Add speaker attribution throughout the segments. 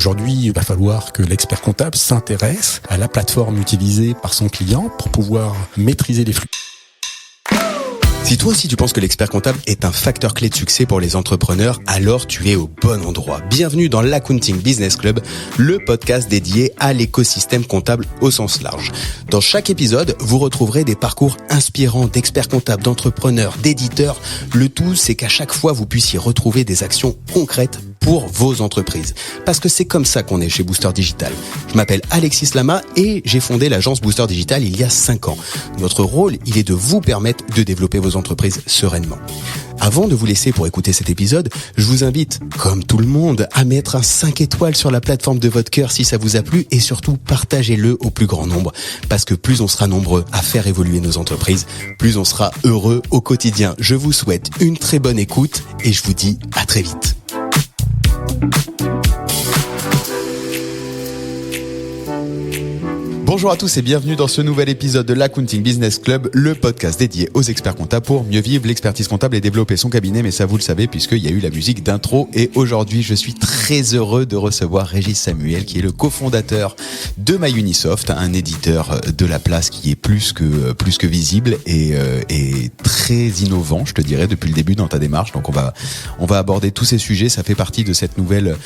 Speaker 1: Aujourd'hui, il va falloir que l'expert comptable s'intéresse à la plateforme utilisée par son client pour pouvoir maîtriser les flux.
Speaker 2: Si toi aussi tu penses que l'expert comptable est un facteur clé de succès pour les entrepreneurs, alors tu es au bon endroit. Bienvenue dans l'Accounting Business Club, le podcast dédié à l'écosystème comptable au sens large. Dans chaque épisode, vous retrouverez des parcours inspirants d'experts comptables, d'entrepreneurs, d'éditeurs. Le tout, c'est qu'à chaque fois, vous puissiez retrouver des actions concrètes pour vos entreprises. Parce que c'est comme ça qu'on est chez Booster Digital. Je m'appelle Alexis Lama et j'ai fondé l'agence Booster Digital il y a 5 ans. Notre rôle, il est de vous permettre de développer vos entreprises sereinement. Avant de vous laisser pour écouter cet épisode, je vous invite, comme tout le monde, à mettre un 5 étoiles sur la plateforme de votre cœur si ça vous a plu et surtout partagez-le au plus grand nombre. Parce que plus on sera nombreux à faire évoluer nos entreprises, plus on sera heureux au quotidien. Je vous souhaite une très bonne écoute et je vous dis à très vite. Bonjour à tous et bienvenue dans ce nouvel épisode de l'Accounting Business Club, le podcast dédié aux experts comptables pour mieux vivre l'expertise comptable et développer son cabinet. Mais ça, vous le savez, puisqu'il y a eu la musique d'intro. Et aujourd'hui, je suis très heureux de recevoir Régis Samuel, qui est le cofondateur de MyUnisoft, un éditeur de la place qui est plus que visible et très innovant, je te dirais, depuis le début dans ta démarche. Donc, on va aborder tous ces sujets. Ça fait partie de cette nouvelle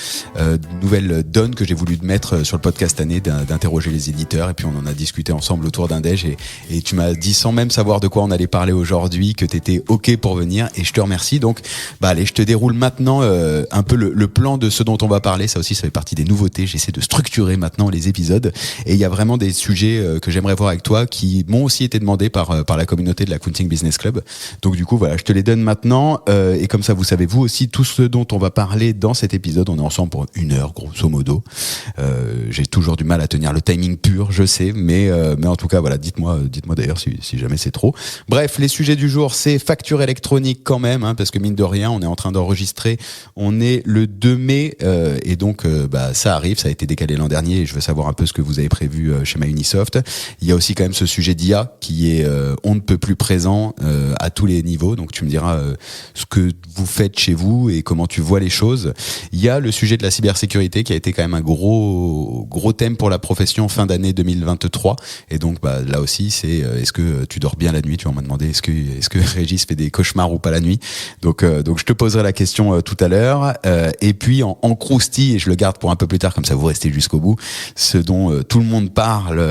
Speaker 2: donne que j'ai voulu mettre sur le podcast cette année, d'interroger les éditeurs. Et puis on en a discuté ensemble autour d'un déj et tu m'as dit sans même savoir de quoi on allait parler aujourd'hui que t'étais ok pour venir et je te remercie. Donc allez, je te déroule maintenant un peu le plan de ce dont on va parler. Ça aussi, ça fait partie des nouveautés. J'essaie de structurer maintenant les épisodes et il y a vraiment des sujets que j'aimerais voir avec toi qui m'ont aussi été demandés par la communauté de l'Accounting Business Club. Donc du coup voilà, je te les donne maintenant et comme ça vous savez vous aussi tout ce dont on va parler dans cet épisode. On est ensemble pour 1 heure grosso modo. J'ai toujours du mal à tenir le timing pur, je sais, mais en tout cas voilà, dites-moi d'ailleurs si jamais c'est trop. Bref, les sujets du jour, c'est facture électronique quand même, parce que mine de rien, on est en train d'enregistrer, on est le 2 mai et donc ça arrive, ça a été décalé l'an dernier et je veux savoir un peu ce que vous avez prévu chez MyUnisoft. Il y a aussi quand même ce sujet d'IA qui est on ne peut plus présent à tous les niveaux, donc tu me diras ce que vous faites chez vous et comment tu vois les choses. Il y a le sujet de la cybersécurité qui a été quand même un gros thème pour la profession fin d'année 2023 et donc là aussi c'est est-ce que tu dors bien la nuit, tu vas me demander est-ce que Régis fait des cauchemars ou pas la nuit, donc je te poserai la question tout à l'heure et puis en croustille, et je le garde pour un peu plus tard comme ça vous restez jusqu'au bout, ce dont tout le monde parle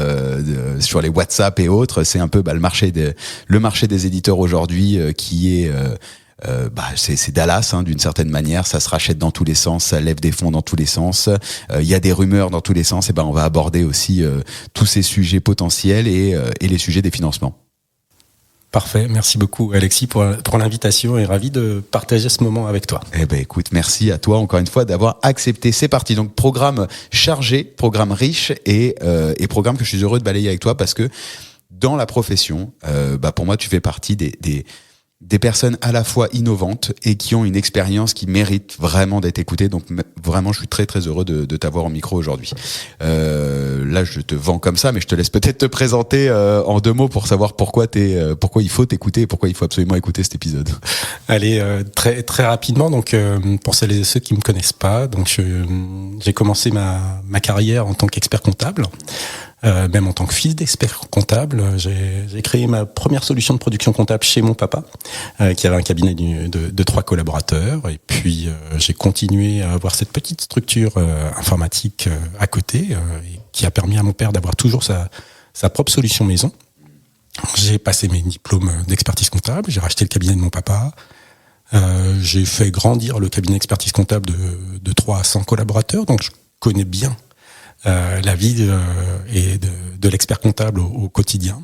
Speaker 2: sur les WhatsApp et autres, c'est un peu le marché des éditeurs aujourd'hui qui est c'est Dallas d'une certaine manière, ça se rachète dans tous les sens, ça lève des fonds dans tous les sens, il y a des rumeurs dans tous les sens, et on va aborder aussi tous ces sujets potentiels et les sujets des financements.
Speaker 1: Parfait, merci beaucoup Alexis pour l'invitation et ravi de partager ce moment avec toi.
Speaker 2: Écoute, merci à toi encore une fois d'avoir accepté. C'est parti, donc programme chargé, programme riche et programme que je suis heureux de balayer avec toi parce que dans la profession, pour moi tu fais partie des personnes à la fois innovantes et qui ont une expérience qui mérite vraiment d'être écoutée. Donc vraiment, je suis très très heureux de t'avoir au micro aujourd'hui. Là, je te vends comme ça, mais je te laisse peut-être te présenter en 2 mots pour savoir pourquoi il faut t'écouter et pourquoi il faut absolument écouter cet épisode.
Speaker 1: Allez, très très rapidement. Donc pour celles et ceux qui me connaissent pas, donc j'ai commencé ma carrière en tant qu'expert comptable. Même en tant que fils d'expert comptable, j'ai créé ma première solution de production comptable chez mon papa, qui avait un cabinet de 3 collaborateurs. Et puis j'ai continué à avoir cette petite structure informatique à côté, qui a permis à mon père d'avoir toujours sa propre solution maison. J'ai passé mes diplômes d'expertise comptable, j'ai racheté le cabinet de mon papa. J'ai fait grandir le cabinet d'expertise comptable de 3 à 100 collaborateurs, donc je connais bien la vie de l'expert comptable au quotidien.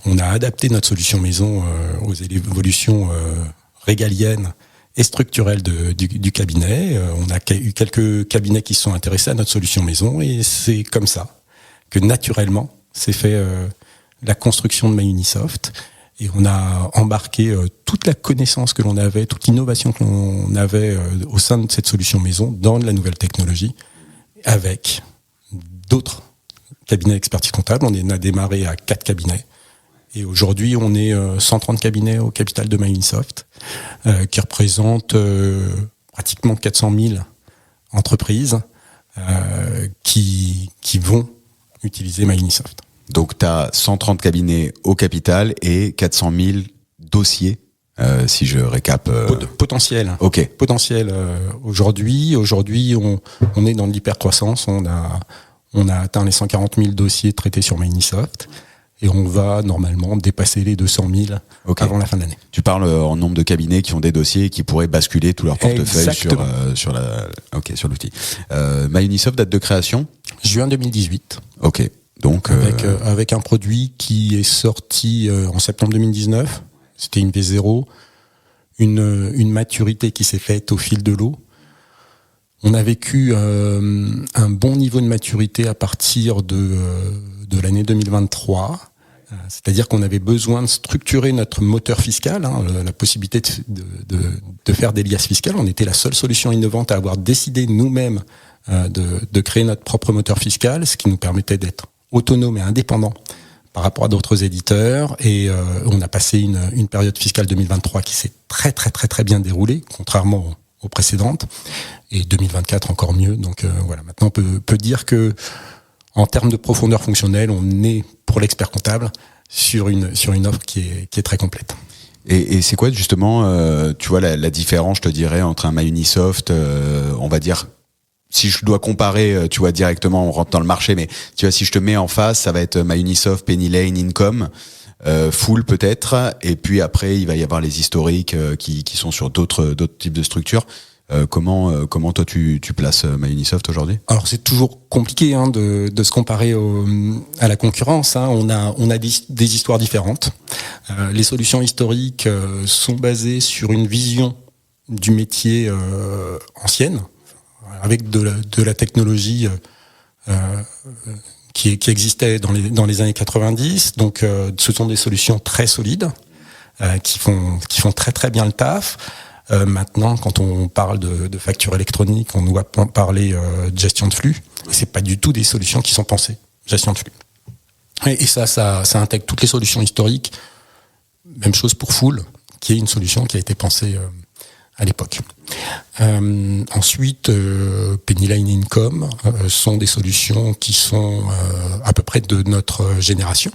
Speaker 1: On a adapté notre solution maison aux évolutions régaliennes et structurelles du cabinet. On a eu quelques cabinets qui se sont intéressés à notre solution maison et c'est comme ça que naturellement s'est fait la construction de MyUnisoft. Et on a embarqué toute la connaissance que l'on avait, toute l'innovation que l'on avait au sein de cette solution maison dans de la nouvelle technologie avec d'autres cabinets d'expertise comptable. On a démarré à 4 cabinets. Et aujourd'hui, on est 130 cabinets au capital de MyUnisoft, qui représentent pratiquement 400 000 entreprises qui vont utiliser MyUnisoft.
Speaker 2: Donc, tu as 130 cabinets au capital et 400 000 dossiers, si je récap.
Speaker 1: Potentiel.
Speaker 2: Ok.
Speaker 1: Potentiel aujourd'hui. Aujourd'hui, on est dans l'hypercroissance. On a atteint les 140 000 dossiers traités sur MyUnisoft. Et on va normalement dépasser les 200 000 avant la fin de l'année.
Speaker 2: Tu parles en nombre de cabinets qui ont des dossiers et qui pourraient basculer tout leur portefeuille sur l'outil. MyUnisoft, date de création ?
Speaker 1: Juin 2018.
Speaker 2: Ok. Donc
Speaker 1: avec un produit qui est sorti en septembre 2019. C'était une V0, une maturité qui s'est faite au fil de l'eau. On a vécu un bon niveau de maturité à partir de l'année 2023. C'est-à-dire qu'on avait besoin de structurer notre moteur fiscal, la possibilité de faire des liasses fiscales. On était la seule solution innovante à avoir décidé nous-mêmes de créer notre propre moteur fiscal, ce qui nous permettait d'être autonome et indépendant par rapport à d'autres éditeurs. Et on a passé une période fiscale 2023 qui s'est très très très très bien déroulée, contrairement aux précédentes. Et 2024 encore mieux. Donc voilà, maintenant on peut dire que en termes de profondeur fonctionnelle, on est pour l'expert comptable sur une offre qui est très complète.
Speaker 2: Et c'est quoi justement, tu vois, la différence, je te dirais, entre un MyUnisoft, on va dire, si je dois comparer, tu vois, directement, on rentre dans le marché, mais tu vois, si je te mets en face, ça va être MyUnisoft, Penny Lane, Income, Full peut-être, et puis après, il va y avoir les historiques qui sont sur d'autres types de structures. Comment toi tu places MyUnisoft aujourd'hui ?
Speaker 1: Alors c'est toujours compliqué de se comparer à la concurrence. On a des histoires différentes. Les solutions historiques sont basées sur une vision du métier ancienne, avec de la technologie qui existait dans les années 90. Donc ce sont des solutions très solides qui font très très bien le taf. Maintenant, quand on parle de facture électronique, on doit parler de gestion de flux. Et c'est pas du tout des solutions qui sont pensées, gestion de flux. Et ça intègre toutes les solutions historiques. Même chose pour Full, qui est une solution qui a été pensée à l'époque. Ensuite, Penny Lane et Income sont des solutions qui sont à peu près de notre génération.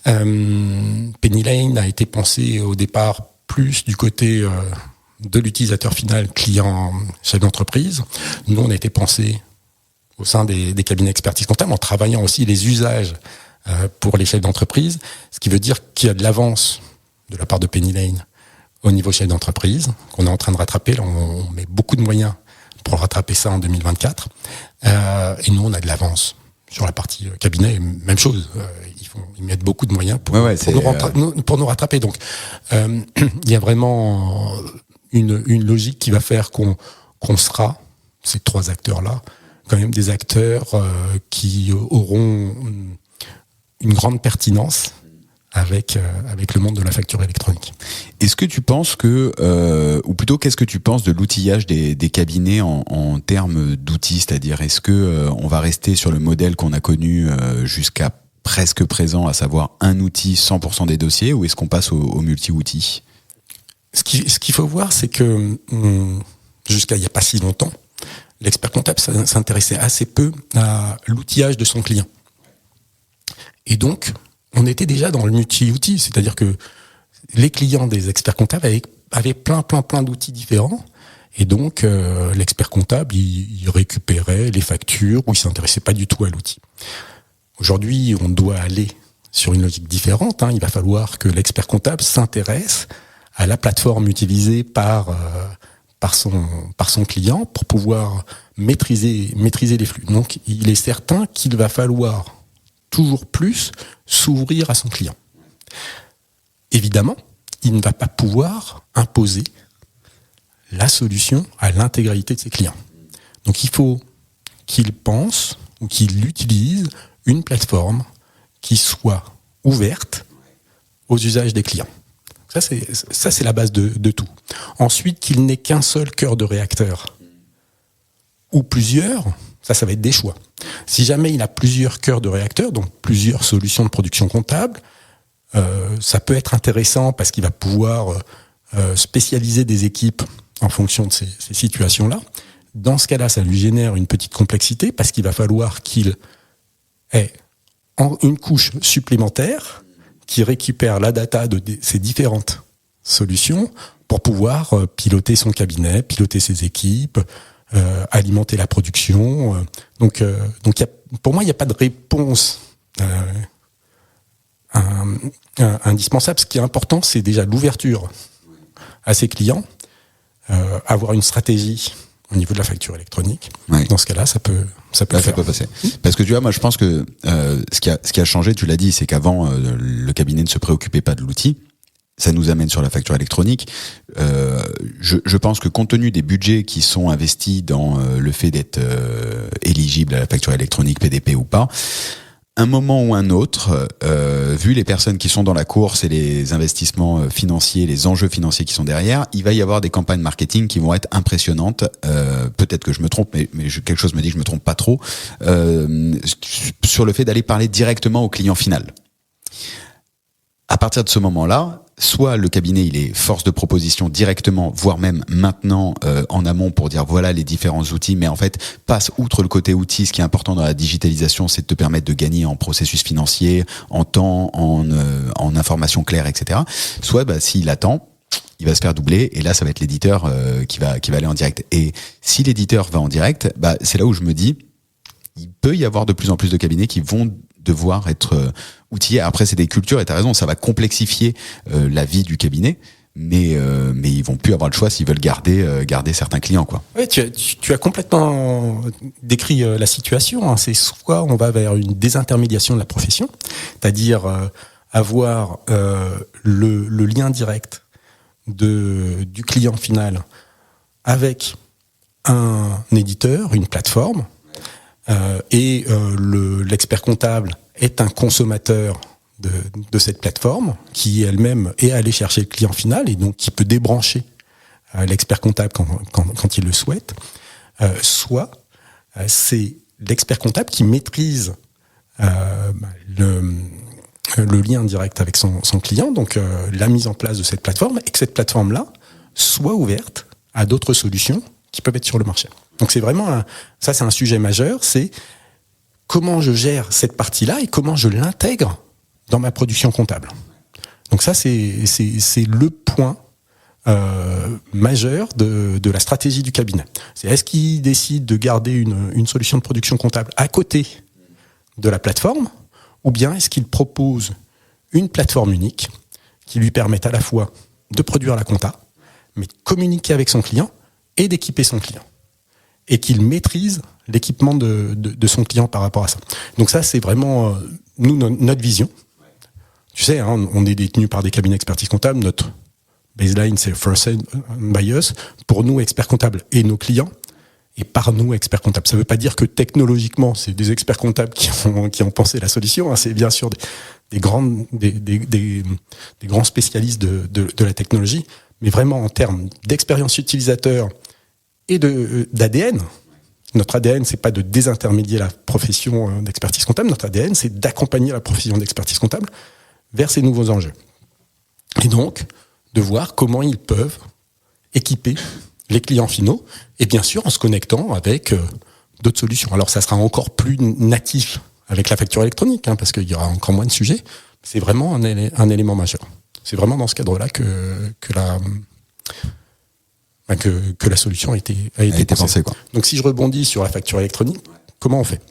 Speaker 1: Penny Lane a été pensée au départ plus du côté de l'utilisateur final, client, chef d'entreprise. Nous, on a été pensé au sein des cabinets expertise comptable en travaillant aussi les usages pour les chefs d'entreprise, ce qui veut dire qu'il y a de l'avance de la part de Penny Lane au niveau chef d'entreprise, qu'on est en train de rattraper. Là, on met beaucoup de moyens pour rattraper ça en 2024. Et nous, on a de l'avance sur la partie cabinet. Même chose, ils mettent beaucoup de moyens pour nous rattraper. Donc, il y a vraiment une logique qui va faire qu'on sera, ces trois acteurs-là, quand même des acteurs qui auront une grande pertinence avec le monde de la facture électronique.
Speaker 2: Est-ce que tu penses ou plutôt qu'est-ce que tu penses de l'outillage des cabinets en termes d'outils, c'est-à-dire est-ce que on va rester sur le modèle qu'on a connu jusqu'à presque présent, à savoir un outil 100% des dossiers, ou est-ce qu'on passe au multi-outils ?
Speaker 1: Ce qu'il faut voir, c'est que jusqu'à il n'y a pas si longtemps, l'expert comptable s'intéressait assez peu à l'outillage de son client. Et donc, on était déjà dans le multi-outil, c'est-à-dire que les clients des experts comptables avaient plein d'outils différents. Et donc, l'expert comptable, il récupérait les factures ou il s'intéressait pas du tout à l'outil. Aujourd'hui, on doit aller sur une logique différente. Il va falloir que l'expert comptable s'intéresse à la plateforme utilisée par son client pour pouvoir maîtriser les flux. Donc, il est certain qu'il va falloir toujours plus s'ouvrir à son client. Évidemment, il ne va pas pouvoir imposer la solution à l'intégralité de ses clients. Donc, il faut qu'il pense ou qu'il utilise une plateforme qui soit ouverte aux usages des clients. Ça, c'est la base de tout. Ensuite, qu'il n'ait qu'un seul cœur de réacteur ou plusieurs, ça va être des choix. Si jamais il a plusieurs cœurs de réacteurs, donc plusieurs solutions de production comptable, ça peut être intéressant parce qu'il va pouvoir spécialiser des équipes en fonction de ces situations-là. Dans ce cas-là, ça lui génère une petite complexité parce qu'il va falloir qu'il ait une couche supplémentaire qui récupère la data de ces différentes solutions pour pouvoir piloter son cabinet, piloter ses équipes, alimenter la production. Donc pour moi, il n'y a pas de réponse indispensable. Ce qui est important, c'est déjà l'ouverture à ses clients, avoir une stratégie au niveau de la facture électronique.
Speaker 2: Ouais.
Speaker 1: Dans ce cas-là, ça peut
Speaker 2: passer. Parce que tu vois, moi, je pense que ce qui a changé, tu l'as dit, c'est qu'avant, le cabinet ne se préoccupait pas de l'outil. Ça nous amène sur la facture électronique. Je pense que compte tenu des budgets qui sont investis dans le fait d'être éligible à la facture électronique, PDP ou pas, un moment ou un autre, vu les personnes qui sont dans la course et les investissements financiers, les enjeux financiers qui sont derrière, il va y avoir des campagnes marketing qui vont être impressionnantes. Peut-être que je me trompe, mais quelque chose me dit que je me trompe pas trop, sur le fait d'aller parler directement au client final. À partir de ce moment-là, soit le cabinet il est force de proposition directement, voire même maintenant en amont pour dire voilà les différents outils, mais en fait passe outre le côté outil. Ce qui est important dans la digitalisation, c'est de te permettre de gagner en processus financier, en temps, en informations claires, etc. Soit s'il attend, il va se faire doubler et là ça va être l'éditeur qui va aller en direct. Et si l'éditeur va en direct, c'est là où je me dis il peut y avoir de plus en plus de cabinets qui vont devoir être outillés. Après, c'est des cultures, et t'as raison, ça va complexifier la vie du cabinet, mais ils vont plus avoir le choix s'ils veulent garder certains clients, quoi.
Speaker 1: Oui, tu as complètement décrit la situation. Hein. C'est soit on va vers une désintermédiation de la profession, c'est-à-dire avoir le lien direct du client final avec un éditeur, une plateforme, et l'expert comptable est un consommateur de cette plateforme qui elle-même est allé chercher le client final et donc qui peut débrancher l'expert comptable quand il le souhaite. Soit c'est l'expert comptable qui maîtrise le lien direct avec son client, donc la mise en place de cette plateforme, et que cette plateforme-là soit ouverte à d'autres solutions qui peuvent être sur le marché. Donc c'est vraiment c'est un sujet majeur, c'est comment je gère cette partie-là et comment je l'intègre dans ma production comptable. Donc ça c'est le point majeur de la stratégie du cabinet. C'est est-ce qu'il décide de garder une solution de production comptable à côté de la plateforme, ou bien est-ce qu'il propose une plateforme unique qui lui permette à la fois de produire la compta, mais de communiquer avec son client et d'équiper son client, et qu'il maîtrise l'équipement de son client par rapport à ça. Donc ça, c'est vraiment notre vision. Tu sais, hein, on est détenu par des cabinets d'expertise comptable. Notre baseline, c'est first by us. Pour nous, experts comptables et nos clients, et par nous, experts comptables. Ça ne veut pas dire que technologiquement, c'est des experts comptables qui ont pensé la solution. Hein. C'est bien sûr des grands spécialistes de la technologie, mais vraiment en termes d'expérience utilisateur et d'ADN. Notre ADN, c'est pas de désintermédier la profession d'expertise comptable. Notre ADN, c'est d'accompagner la profession d'expertise comptable vers ces nouveaux enjeux. Et donc, de voir comment ils peuvent équiper les clients finaux, et bien sûr en se connectant avec d'autres solutions. Alors ça sera encore plus natif avec la facture électronique, hein, parce qu'il y aura encore moins de sujets. C'est vraiment un élément majeur. C'est vraiment dans ce cadre-là que la solution a été pensée. Quoi. Donc si je rebondis sur la facture électronique, comment on fait ?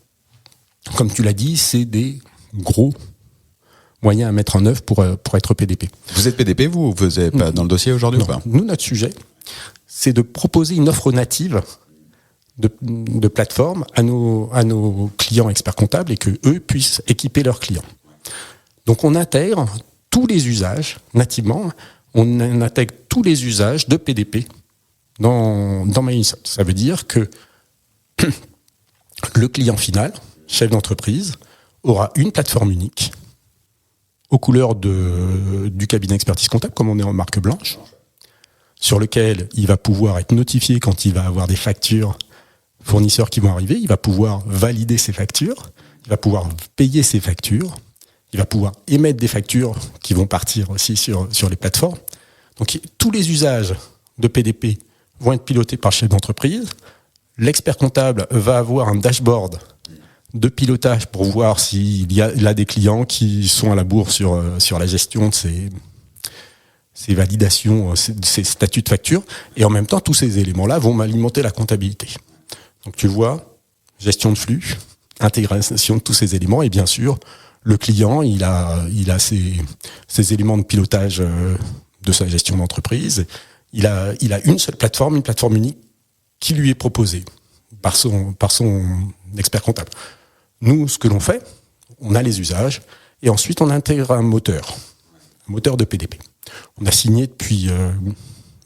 Speaker 1: Comme tu l'as dit, c'est des gros moyens à mettre en œuvre pour être PDP.
Speaker 2: Vous êtes PDP, vous êtes pas dans le dossier aujourd'hui ou pas ?
Speaker 1: Nous, notre sujet, c'est de proposer une offre native de plateforme à nos clients experts comptables et que eux puissent équiper leurs clients. Donc on intègre tous les usages nativement, on intègre tous les usages de PDP dans MyUnisoft. Ça veut dire que le client final, chef d'entreprise, aura une plateforme unique aux couleurs du cabinet expertise comptable, comme on est en marque blanche, sur lequel il va pouvoir être notifié quand il va avoir des factures fournisseurs qui vont arriver, il va pouvoir valider ses factures, il va pouvoir payer ses factures, il va pouvoir émettre des factures qui vont partir aussi sur les plateformes. Donc tous les usages de PDP vont être pilotés par le chef d'entreprise, L'expert comptable va avoir un dashboard de pilotage pour voir s'il y a des clients qui sont à la bourre sur la gestion de ces validations, ces statuts de facture. Et en même temps, tous ces éléments-là vont alimenter la comptabilité. Donc tu vois, gestion de flux, intégration de tous ces éléments. Et bien sûr, le client, il a ces éléments de pilotage de sa gestion d'entreprise. Il a une seule plateforme, une plateforme unique qui lui est proposée par son expert comptable. Nous, ce que l'on fait, on a les usages et ensuite on intègre un moteur de PDP. On a signé depuis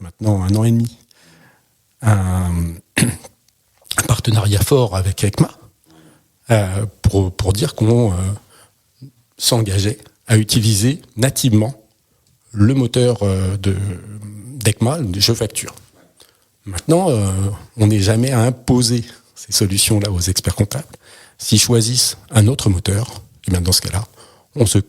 Speaker 1: maintenant 1 an et demi un partenariat fort avec ECMA pour dire qu'on s'engageait à utiliser nativement le moteur d'ECMA, Je Facture. Maintenant, on n'est jamais à imposer ces solutions-là aux experts comptables. S'ils choisissent un autre moteur, et bien dans ce cas-là, on se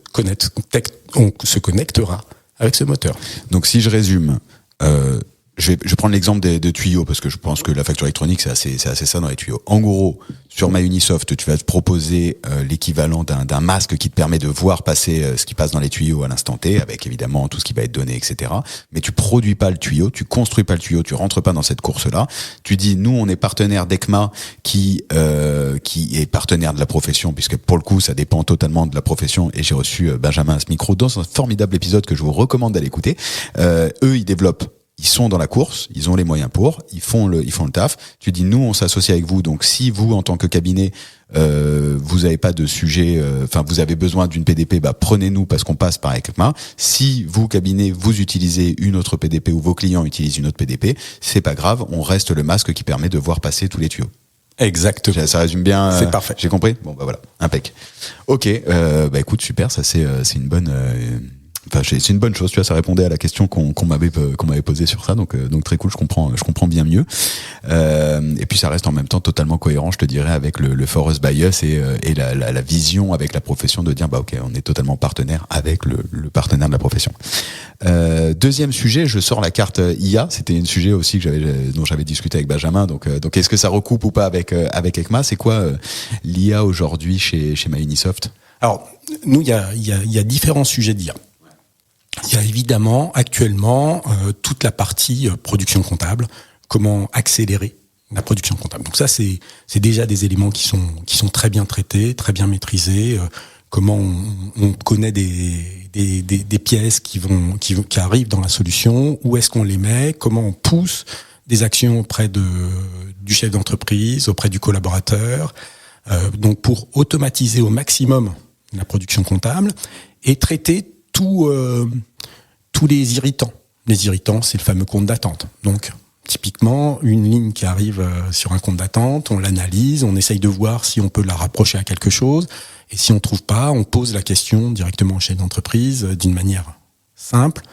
Speaker 1: connectera avec ce moteur.
Speaker 2: Donc si je résume, je vais prendre l'exemple des tuyaux parce que je pense que la facture électronique c'est assez ça dans les tuyaux. En gros, sur MyUnisoft, tu vas te proposer l'équivalent d'un masque qui te permet de voir passer ce qui passe dans les tuyaux à l'instant T, avec évidemment tout ce qui va être donné, etc. Mais tu produis pas le tuyau, tu construis pas le tuyau, tu rentres pas dans cette course-là. Tu dis, nous on est partenaire d'ECMA qui est partenaire de la profession, puisque pour le coup ça dépend totalement de la profession. Et j'ai reçu Benjamin à ce micro dans un formidable épisode que je vous recommande d'aller écouter. Eux ils développent. Ils sont dans la course, ils ont les moyens ils font le taf. Tu dis, nous, on s'associe avec vous. Donc, si vous, en tant que cabinet, vous avez pas de sujet, vous avez besoin d'une PDP, prenez-nous parce qu'on passe par ECMA. Si vous, cabinet, vous utilisez une autre PDP ou vos clients utilisent une autre PDP, c'est pas grave, on reste le masque qui permet de voir passer tous les tuyaux.
Speaker 1: Exactement.
Speaker 2: Ça résume bien.
Speaker 1: C'est parfait.
Speaker 2: J'ai compris. Bon, voilà, impec. Ok, écoute, super. Ça, c'est une bonne. C'est une bonne chose, tu vois, ça répondait à la question qu'on m'avait posée sur ça, donc très cool, je comprends bien mieux. Et puis ça reste en même temps totalement cohérent, je te dirais, avec le Forest Bias et la vision avec la profession de dire ok, on est totalement partenaire avec le partenaire de la profession. Deuxième sujet, je sors la carte IA, c'était un sujet aussi dont j'avais discuté avec Benjamin, donc est-ce que ça recoupe ou pas avec ECMA? C'est quoi l'IA aujourd'hui chez MyUnisoft?
Speaker 1: Alors, nous, il y a différents sujets d'IA. Il y a évidemment actuellement toute la partie production comptable, comment accélérer la production comptable. Donc ça, c'est déjà des éléments qui sont très bien traités, très bien maîtrisés. Comment on connaît des pièces qui arrivent dans la solution, où est-ce qu'on les met, comment on pousse des actions auprès du chef d'entreprise, auprès du collaborateur, donc pour automatiser au maximum la production comptable et traiter tous les irritants. Les irritants, c'est le fameux compte d'attente. Donc, typiquement, une ligne qui arrive sur un compte d'attente, on l'analyse, on essaye de voir si on peut la rapprocher à quelque chose. Et si on ne trouve pas, on pose la question directement au chef d'entreprise d'une manière simple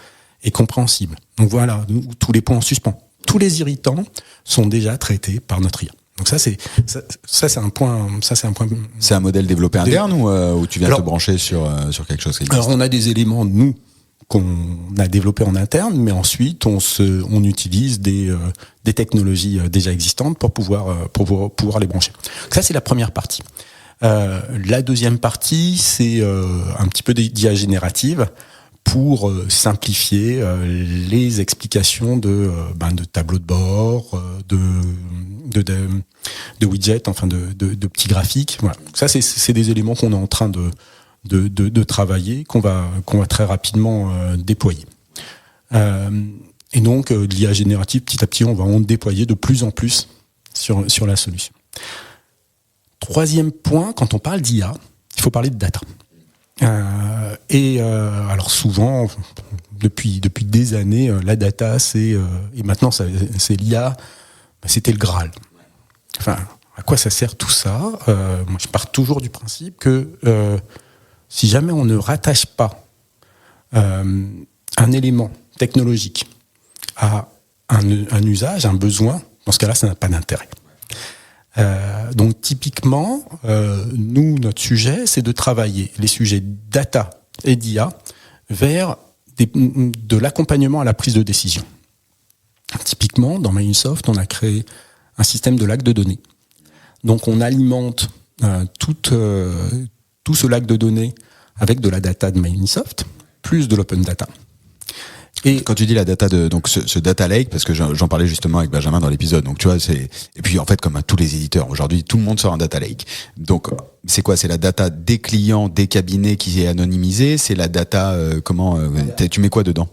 Speaker 1: et compréhensible. Donc voilà, tous les points en suspens. Tous les irritants sont déjà traités par notre IA. Donc ça c'est un point.
Speaker 2: C'est un modèle développé interne ou tu viens te brancher sur quelque chose qui existe?
Speaker 1: Alors on a des éléments nous qu'on a développés en interne, mais ensuite on utilise des technologies déjà existantes pour pouvoir les brancher. Donc ça c'est la première partie. La deuxième partie c'est un petit peu d'IA générative pour simplifier les explications de tableaux de bord, de widgets, enfin de petits graphiques. Voilà. Ça, c'est des éléments qu'on est en train de travailler, qu'on va très rapidement déployer. Et donc, l'IA générative, petit à petit, on va en déployer de plus en plus sur la solution. Troisième point, quand on parle d'IA, il faut parler de data. Alors souvent, depuis des années, la data, et maintenant c'est l'IA, c'était le Graal. Enfin, à quoi ça sert tout ça? Moi, je pars toujours du principe que si jamais on ne rattache pas un élément technologique à un usage, un besoin, dans ce cas-là, ça n'a pas d'intérêt. Donc typiquement, nous, notre sujet, c'est de travailler les sujets data et d'IA vers de l'accompagnement à la prise de décision. Typiquement, dans MyUnisoft, on a créé un système de lac de données. Donc on alimente tout ce lac de données avec de la data de Microsoft, plus de l'open data.
Speaker 2: Et quand tu dis la data donc ce data lake, parce que j'en parlais justement avec Benjamin dans l'épisode, donc tu vois, et puis en fait comme à tous les éditeurs aujourd'hui, tout le monde sort un data lake. Donc c'est quoi? C'est la data des clients, des cabinets qui est anonymisée. C'est la data tu mets quoi dedans?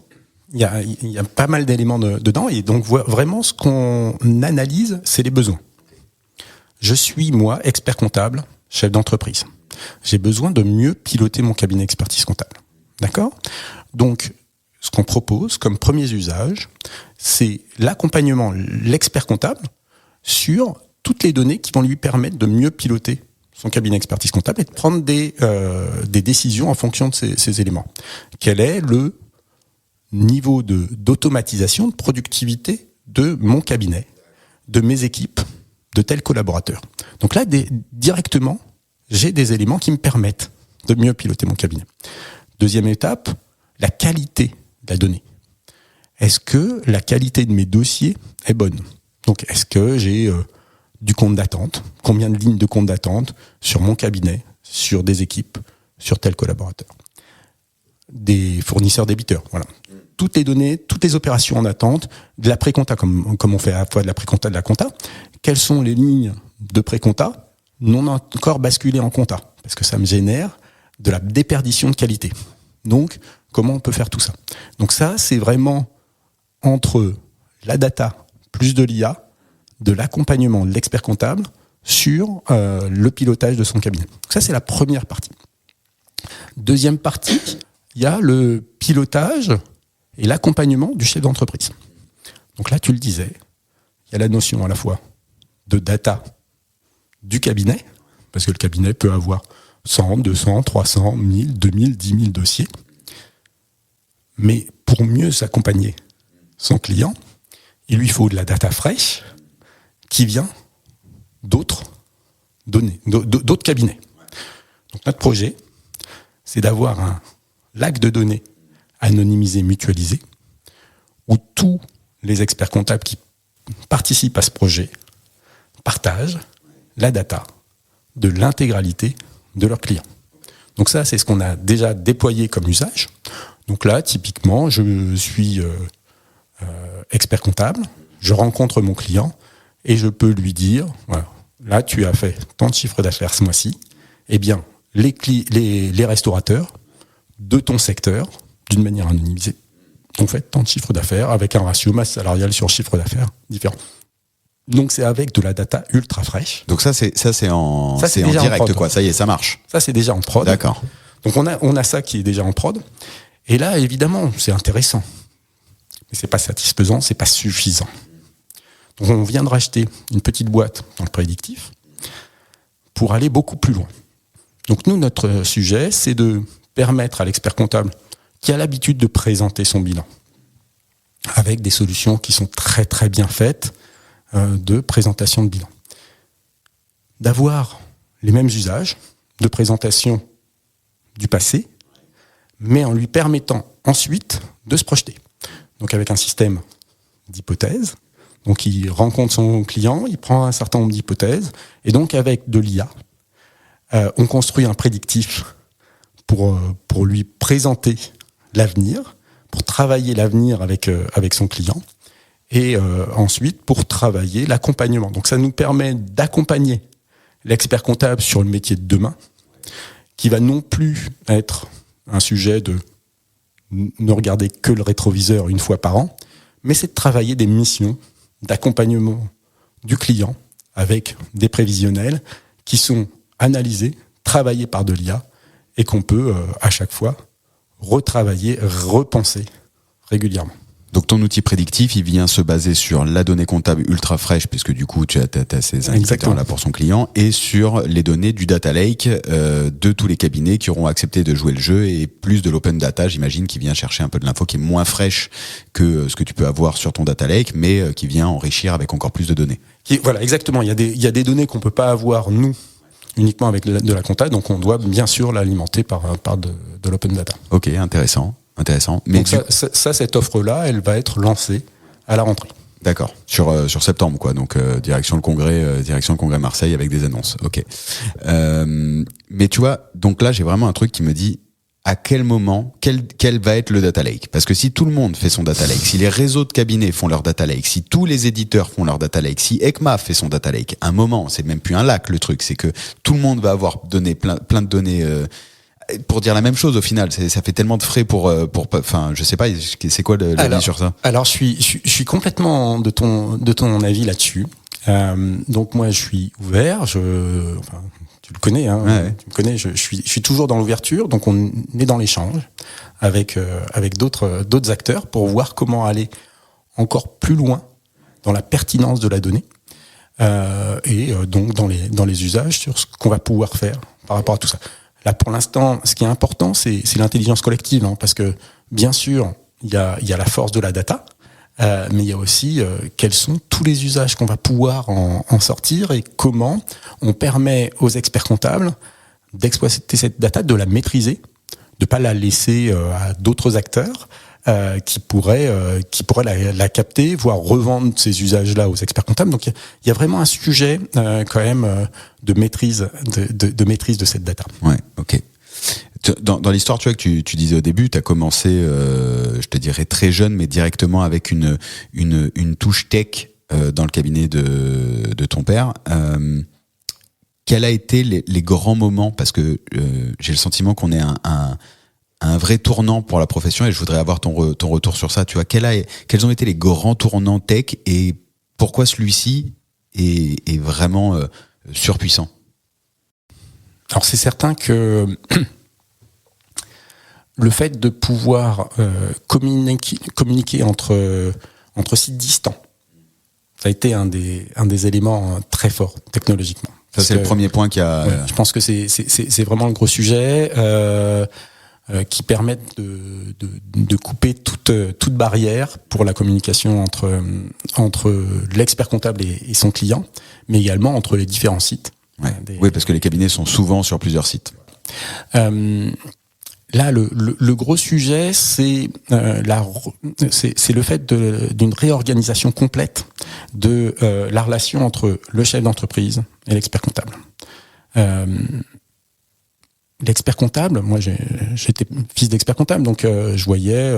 Speaker 1: Il y a pas mal d'éléments dedans, et donc vraiment ce qu'on analyse, c'est les besoins. Je suis moi expert comptable, chef d'entreprise. J'ai besoin de mieux piloter mon cabinet expertise comptable. D'accord? Donc ce qu'on propose comme premiers usages, c'est l'accompagnement, l'expert comptable, sur toutes les données qui vont lui permettre de mieux piloter son cabinet expertise comptable et de prendre des décisions en fonction de ces éléments. Quel est le niveau d'automatisation, de productivité de mon cabinet, de mes équipes, de tels collaborateurs? Donc là, directement, j'ai des éléments qui me permettent de mieux piloter mon cabinet. Deuxième étape, la qualité de la donnée. Est-ce que la qualité de mes dossiers est bonne? Donc, est-ce que j'ai du compte d'attente? Combien de lignes de compte d'attente sur mon cabinet, sur des équipes, sur tel collaborateur? Des fournisseurs débiteurs, voilà. Toutes les données, toutes les opérations en attente, de la pré-compta, comme on fait à la fois de la pré-compta et de la compta. Quelles sont les lignes de pré-compta non encore basculées en compta? Parce que ça me génère de la déperdition de qualité. Donc, comment on peut faire tout ça? Donc ça, c'est vraiment entre la data plus de l'IA, de l'accompagnement de l'expert comptable sur le pilotage de son cabinet. Donc ça, c'est la première partie. Deuxième partie, il y a le pilotage et l'accompagnement du chef d'entreprise. Donc là, tu le disais, il y a la notion à la fois de data du cabinet, parce que le cabinet peut avoir 100, 200, 300, 1000, 2000, 10 000 dossiers. Mais pour mieux s'accompagner son client, il lui faut de la data fraîche qui vient d'autres données, d'autres cabinets. Donc notre projet, c'est d'avoir un lac de données anonymisé, mutualisé, où tous les experts comptables qui participent à ce projet partagent la data de l'intégralité de leurs clients. Donc ça, c'est ce qu'on a déjà déployé comme usage. Donc là, typiquement, je suis expert comptable, je rencontre mon client et je peux lui dire, voilà, là, tu as fait tant de chiffre d'affaires ce mois-ci, eh bien, les restaurateurs de ton secteur, d'une manière anonymisée, ont fait tant de chiffre d'affaires avec un ratio masse salariale sur chiffre d'affaires différent. Donc c'est avec de la data ultra fraîche.
Speaker 2: Donc ça c'est en direct, quoi. Ça y est, ça marche.
Speaker 1: Ça c'est déjà en prod.
Speaker 2: D'accord.
Speaker 1: Donc on a ça qui est déjà en prod. Et là évidemment c'est intéressant, mais c'est pas satisfaisant, c'est pas suffisant. Donc on vient de racheter une petite boîte dans le prédictif pour aller beaucoup plus loin. Donc nous notre sujet c'est de permettre à l'expert comptable qui a l'habitude de présenter son bilan avec des solutions qui sont très très bien faites de présentation de bilan, d'avoir les mêmes usages de présentation du passé, mais en lui permettant ensuite de se projeter. Donc avec un système d'hypothèses, donc il rencontre son client, il prend un certain nombre d'hypothèses, et donc avec de l'IA, on construit un prédictif pour lui présenter l'avenir, pour travailler l'avenir avec son client, et ensuite pour travailler l'accompagnement. Donc ça nous permet d'accompagner l'expert comptable sur le métier de demain, qui va non plus être un sujet de ne regarder que le rétroviseur une fois par an, mais c'est de travailler des missions d'accompagnement du client avec des prévisionnels qui sont analysés, travaillés par de l'IA, et qu'on peut à chaque fois retravailler, repenser régulièrement.
Speaker 2: Donc ton outil prédictif, il vient se baser sur la donnée comptable ultra fraîche, puisque du coup tu as ces indicateurs là pour son client, et sur les données du data lake de tous les cabinets qui auront accepté de jouer le jeu, et plus de l'open data, j'imagine, qui vient chercher un peu de l'info qui est moins fraîche que ce que tu peux avoir sur ton data lake, mais qui vient enrichir avec encore plus de données.
Speaker 1: Voilà, exactement. Il y a des données qu'on peut pas avoir nous uniquement avec de la compta, donc on doit bien sûr l'alimenter par de l'open data.
Speaker 2: Ok, intéressant. Mais
Speaker 1: donc cette offre-là, elle va être lancée à la rentrée.
Speaker 2: D'accord. Sur septembre, quoi. Donc direction le congrès Marseille avec des annonces. Ok. Mais tu vois, donc là j'ai vraiment un truc qui me dit à quel moment, quel va être le data lake? Parce que si tout le monde fait son data lake, si les réseaux de cabinets font leur data lake, si tous les éditeurs font leur data lake, si ECMA fait son data lake, à un moment, c'est même plus un lac le truc, c'est que tout le monde va avoir donné plein de données pour dire la même chose au final. Ça fait tellement de frais pour enfin, je sais pas, c'est quoi l'avis sur ça?
Speaker 1: Alors, je suis complètement de ton avis là-dessus. Donc moi, je suis ouvert. Enfin, tu le connais, hein.
Speaker 2: Ouais.
Speaker 1: Tu me connais. Je suis toujours dans l'ouverture. Donc on est dans l'échange avec d'autres acteurs pour voir comment aller encore plus loin dans la pertinence de la donnée et donc dans les usages sur ce qu'on va pouvoir faire par rapport à tout ça. Là, pour l'instant, ce qui est important, c'est l'intelligence collective, hein, parce que bien sûr, il y a la force de la data. Mais il y a aussi quels sont tous les usages qu'on va pouvoir en sortir et comment on permet aux experts comptables d'exploiter cette data, de la maîtriser, de pas la laisser à d'autres acteurs qui pourraient la capter, voire revendre ces usages-là aux experts comptables. Donc il y a vraiment un sujet quand même de maîtrise de cette data.
Speaker 2: Ouais, ok. Dans l'histoire, tu vois, que tu disais au début, tu as commencé, je te dirais très jeune, mais directement avec une touche tech dans le cabinet de ton père. Quels a été les grands moments? Parce que j'ai le sentiment qu'on est un vrai tournant pour la profession et je voudrais avoir ton retour sur ça. Tu vois, quels ont été les grands tournants tech et pourquoi celui-ci est vraiment surpuissant?
Speaker 1: Alors c'est certain que le fait de pouvoir communiquer entre sites distants, ça a été un des éléments très forts technologiquement.
Speaker 2: Ça, c'est le premier point qui a...
Speaker 1: Ouais, je pense que c'est vraiment le gros sujet qui permettent de couper toute barrière pour la communication entre l'expert comptable et son client, mais également entre les différents sites.
Speaker 2: Ouais. Oui, parce que les cabinets sont souvent sur plusieurs sites.
Speaker 1: Là, le gros sujet, c'est le fait d'une réorganisation complète de la relation entre le chef d'entreprise et l'expert comptable. L'expert comptable, moi j'étais fils d'expert comptable, donc je voyais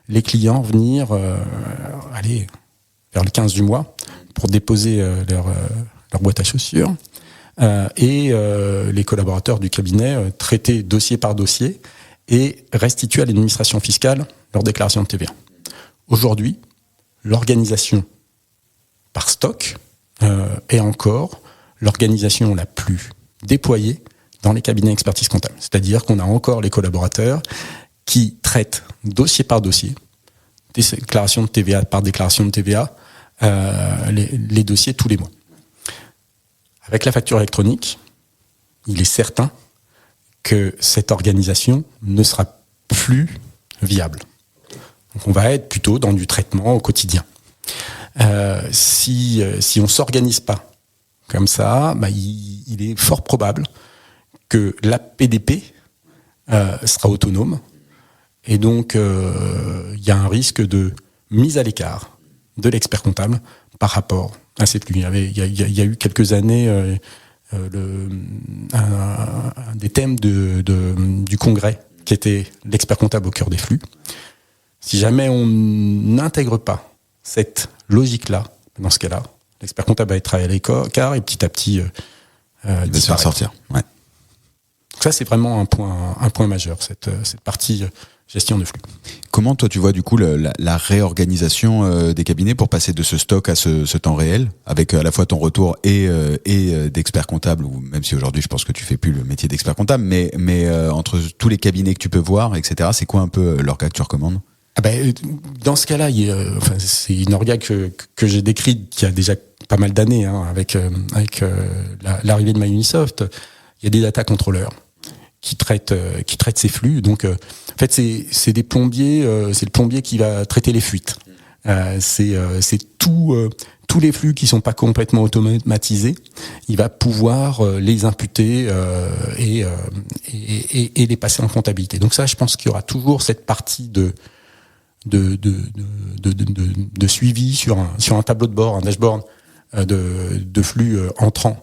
Speaker 1: les clients venir vers le 15 du mois pour déposer leur boîte à chaussures et les collaborateurs du cabinet traiter dossier par dossier et restituer à l'administration fiscale leur déclaration de TVA. Aujourd'hui, l'organisation par stock est encore l'organisation la plus déployée dans les cabinets expertise comptable. C'est-à-dire qu'on a encore les collaborateurs qui traitent dossier par dossier, déclaration de TVA par déclaration de TVA, les dossiers tous les mois. Avec la facture électronique, il est certain que cette organisation ne sera plus viable. Donc on va être plutôt dans du traitement au quotidien. Si on ne s'organise pas comme ça, il est fort probable que la PDP sera autonome et donc il y a un risque de mise à l'écart de l'expert comptable par rapport à ces flux. Il y a eu quelques années un des thèmes du congrès qui était l'expert comptable au cœur des flux. Si jamais on n'intègre pas cette logique-là, dans ce cas-là, l'expert comptable va être à l'écart et petit à petit
Speaker 2: il va se faire sortir. Ouais.
Speaker 1: Donc ça, c'est vraiment un point majeur, cette partie gestion de flux.
Speaker 2: Comment toi tu vois du coup la réorganisation des cabinets pour passer de ce stock à ce temps réel, avec à la fois ton retour et d'expert comptable, ou même si aujourd'hui je pense que tu fais plus le métier d'expert comptable, mais entre tous les cabinets que tu peux voir, etc., c'est quoi un peu l'orga que tu recommandes?
Speaker 1: Dans ce cas-là, c'est une orga que j'ai décrite qui a déjà pas mal d'années, hein, avec l'arrivée de MyUnisoft. Il y a des data controllers qui traitent ces flux. Donc, en fait, c'est des plombiers. C'est le plombier qui va traiter les fuites. C'est tous les flux qui sont pas complètement automatisés. Il va pouvoir les imputer et les passer en comptabilité. Donc ça, je pense qu'il y aura toujours cette partie de de suivi sur un tableau de bord, un dashboard de flux entrants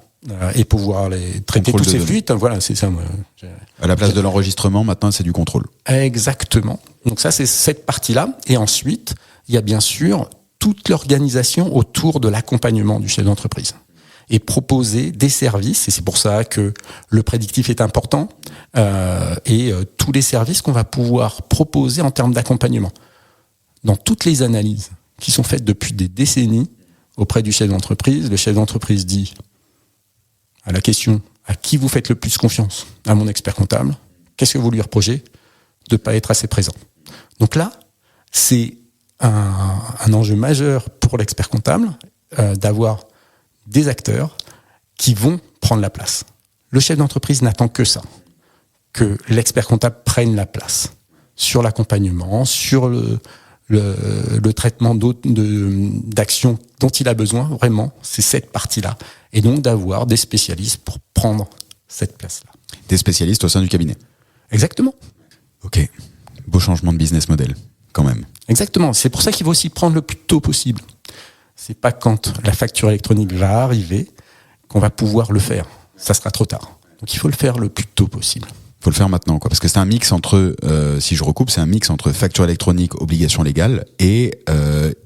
Speaker 1: et pouvoir les traiter
Speaker 2: Contrôle
Speaker 1: tous ces
Speaker 2: de
Speaker 1: flux. Voilà, c'est ça. Moi,
Speaker 2: À la place de l'enregistrement, maintenant, c'est du contrôle.
Speaker 1: exactement. Donc ça, c'est cette partie-là. Et ensuite, il y a bien sûr toute l'organisation autour de l'accompagnement du chef d'entreprise et proposer des services. Et c'est pour ça que le prédictif est important tous les services qu'on va pouvoir proposer en termes d'accompagnement. Dans toutes les analyses qui sont faites depuis des décennies auprès du chef d'entreprise, le chef d'entreprise dit à la question « À qui vous faites le plus confiance ?» À mon expert comptable. Qu'est-ce que vous lui reprochez ? De ne pas être assez présent. Donc là, c'est un enjeu majeur pour l'expert comptable d'avoir des acteurs qui vont prendre la place. Le chef d'entreprise n'attend que ça, que l'expert comptable prenne la place sur l'accompagnement, sur le traitement d'actions dont il a besoin, vraiment, c'est cette partie-là. Et donc d'avoir des spécialistes pour prendre cette place-là.
Speaker 2: Des spécialistes au sein du cabinet.
Speaker 1: Exactement.
Speaker 2: Ok. Beau changement de business model, quand même.
Speaker 1: Exactement. C'est pour ça qu'il faut aussi prendre le plus tôt possible. C'est pas quand la facture électronique va arriver qu'on va pouvoir le faire. Ça sera trop tard. Donc il faut le faire le plus tôt possible.
Speaker 2: Faut le faire maintenant, quoi. Parce que c'est un mix entre, si je recoupe, c'est un mix entre facture électronique, obligation légale et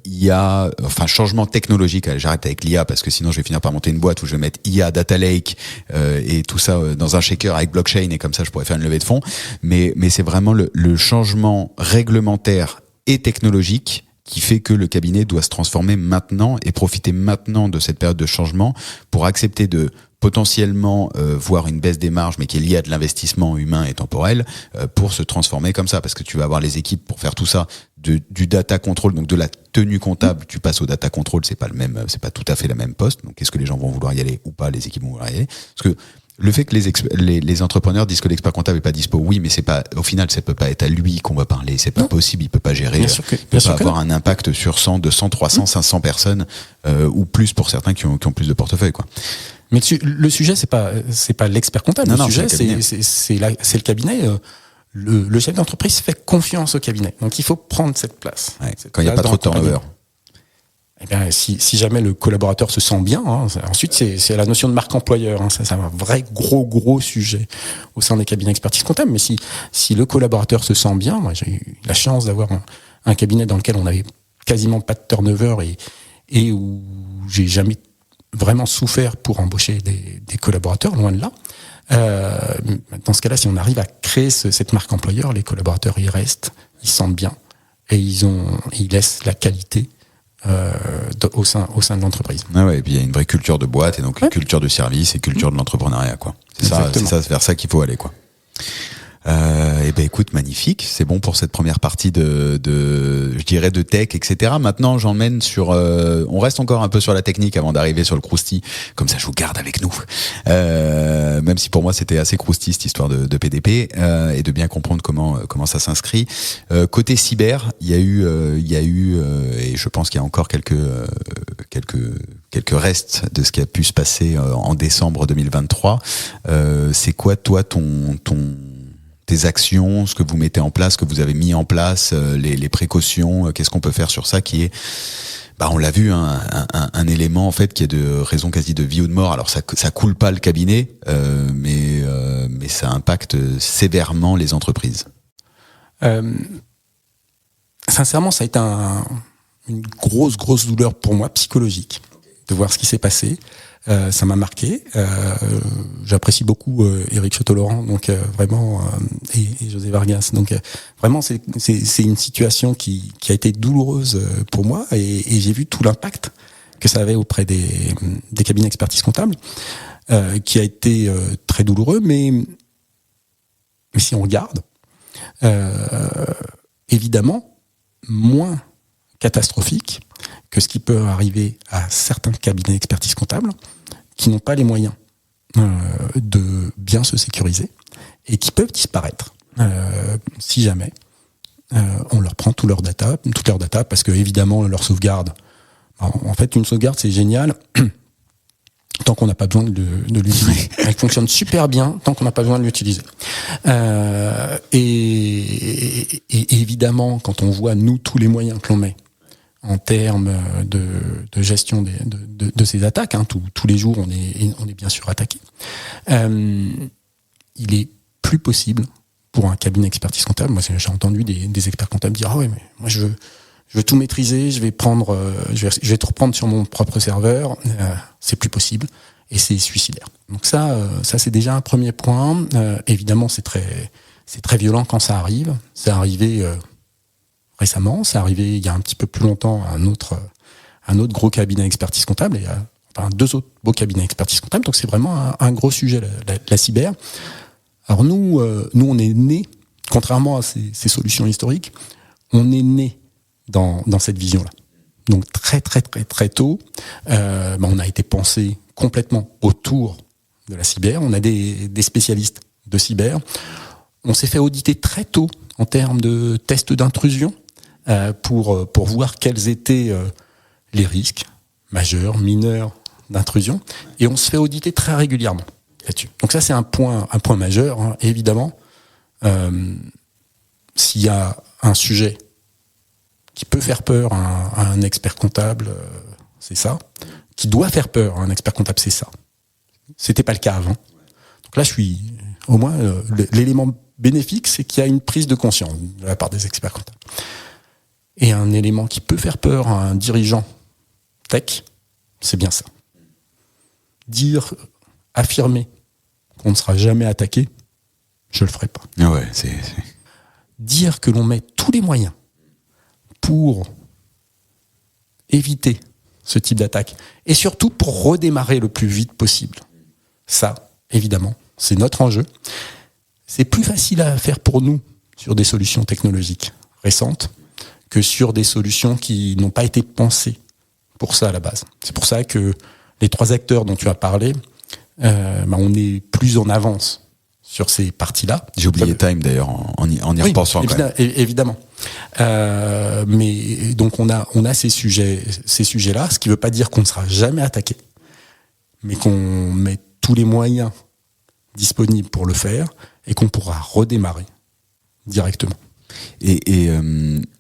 Speaker 2: IA, enfin changement technologique. Allez, j'arrête avec l'IA parce que sinon je vais finir par monter une boîte où je vais mettre IA, data lake et tout ça dans un shaker avec blockchain et comme ça je pourrais faire une levée de fonds. Mais c'est vraiment le changement réglementaire et technologique qui fait que le cabinet doit se transformer maintenant et profiter maintenant de cette période de changement pour accepter de potentiellement voir une baisse des marges mais qui est liée à de l'investissement humain et temporel pour se transformer comme ça, parce que tu vas avoir les équipes pour faire tout ça, du data control, donc de la tenue comptable, tu passes au data control, c'est pas tout à fait la même poste. Donc est-ce que les gens vont vouloir y aller ou pas, les équipes vont vouloir y aller, parce que le fait que les entrepreneurs disent que l'expert comptable est pas dispo, oui, mais c'est pas, au final, ça peut pas être à lui qu'on va parler, c'est pas possible, il peut pas gérer, il peut pas avoir un impact sur 100, 200, 300, 500 personnes, ou plus pour certains qui ont plus de portefeuille, quoi.
Speaker 1: Mais le sujet, c'est pas l'expert comptable. Le sujet, c'est le cabinet. Le chef d'entreprise fait confiance au cabinet. Donc, il faut prendre cette place.
Speaker 2: Ouais, quand il n'y a pas trop de turnover.
Speaker 1: Eh bien, si jamais le collaborateur se sent bien, ensuite, c'est la notion de marque employeur. C'est un vrai gros sujet au sein des cabinets d'expertise comptable. Mais si le collaborateur se sent bien, moi, j'ai eu la chance d'avoir un cabinet dans lequel on avait quasiment pas de turnover et où j'ai jamais vraiment souffert pour embaucher des collaborateurs, loin de là. Dans ce cas-là, si on arrive à créer cette marque employeur, les collaborateurs y restent, ils se sentent bien et ils laissent la qualité au sein de l'entreprise.
Speaker 2: Ah ouais, et puis il y a une vraie culture de boîte et donc une culture de service et culture de l'entrepreneuriat, quoi. C'est vers ça qu'il faut aller, quoi. Et ben écoute, magnifique, c'est bon pour cette première partie je dirais de tech, etc. Maintenant, j'emmène sur, on reste encore un peu sur la technique avant d'arriver sur le crousty. Comme ça, je vous garde avec nous. Même si pour moi c'était assez crousty cette histoire de PDP et de bien comprendre comment ça s'inscrit. Côté cyber, il y a eu et je pense qu'il y a encore quelques restes de ce qui a pu se passer en décembre 2023. C'est quoi toi tes actions, ce que vous mettez en place, ce que vous avez mis en place, les précautions, qu'est-ce qu'on peut faire sur ça qui est, on l'a vu, un élément en fait qui est de raison quasi de vie ou de mort. Alors ça coule pas le cabinet, mais ça impacte sévèrement les entreprises.
Speaker 1: Sincèrement, ça a été une grosse douleur pour moi, psychologique, de voir ce qui s'est passé. Ça m'a marqué. J'apprécie beaucoup Éric Château-Laurent, donc vraiment, et José Vargas. Donc vraiment, c'est une situation qui a été douloureuse pour moi, et j'ai vu tout l'impact que ça avait auprès des cabinets d'expertise comptable, qui a été très douloureux. Mais si on regarde, évidemment, moins catastrophique que ce qui peut arriver à certains cabinets d'expertise comptable qui n'ont pas les moyens de bien se sécuriser et qui peuvent disparaître si jamais on leur prend toute leur data, parce que évidemment leur sauvegarde. En fait, une sauvegarde c'est génial tant qu'on n'a pas besoin de l'utiliser. Elle fonctionne super bien tant qu'on n'a pas besoin de l'utiliser. Et évidemment, quand on voit, nous, tous les moyens que l'on met en termes de gestion de ces attaques, tous les jours, on est bien sûr attaqué, il est plus possible pour un cabinet expertise comptable. Moi, j'ai entendu des experts comptables dire « Ah ouais, mais moi, je veux tout maîtriser, je vais tout reprendre sur mon propre serveur. » C'est plus possible et c'est suicidaire. Donc ça c'est déjà un premier point. Évidemment, c'est très violent quand ça arrive. C'est arrivé récemment, c'est arrivé il y a un petit peu plus longtemps à un autre gros cabinet expertise comptable et deux autres beaux cabinets expertise comptable. Donc c'est vraiment un gros sujet, la cyber. Alors nous on est nés, contrairement à ces solutions historiques, on est nés dans cette vision-là. Donc très très très très tôt, on a été pensé complètement autour de la cyber. On a des spécialistes de cyber. On s'est fait auditer très tôt en termes de tests d'intrusion pour voir quels étaient les risques majeurs, mineurs d'intrusion. Et on se fait auditer très régulièrement là-dessus. Donc ça c'est un point majeur, évidemment. S'il y a un sujet qui peut faire peur à un expert comptable, c'est ça. Qui doit faire peur à un expert comptable, c'est ça. C'était pas le cas avant. Donc là, au moins, l'élément bénéfique, c'est qu'il y a une prise de conscience de la part des experts comptables. Et un élément qui peut faire peur à un dirigeant tech, c'est bien ça. Affirmer qu'on ne sera jamais attaqué, je le ferai pas.
Speaker 2: Ah ouais,
Speaker 1: Dire que l'on met tous les moyens pour éviter ce type d'attaque et surtout pour redémarrer le plus vite possible. Ça, évidemment, c'est notre enjeu. C'est plus facile à faire pour nous sur des solutions technologiques récentes que sur des solutions qui n'ont pas été pensées pour ça à la base. C'est pour ça que les 3 acteurs dont tu as parlé, on est plus en avance sur ces parties-là.
Speaker 2: J'ai oublié Time d'ailleurs en y repensant.
Speaker 1: Évidemment. Mais donc on a ces sujets-là, ce qui ne veut pas dire qu'on ne sera jamais attaqué, mais qu'on met tous les moyens disponibles pour le faire et qu'on pourra redémarrer directement.
Speaker 2: Et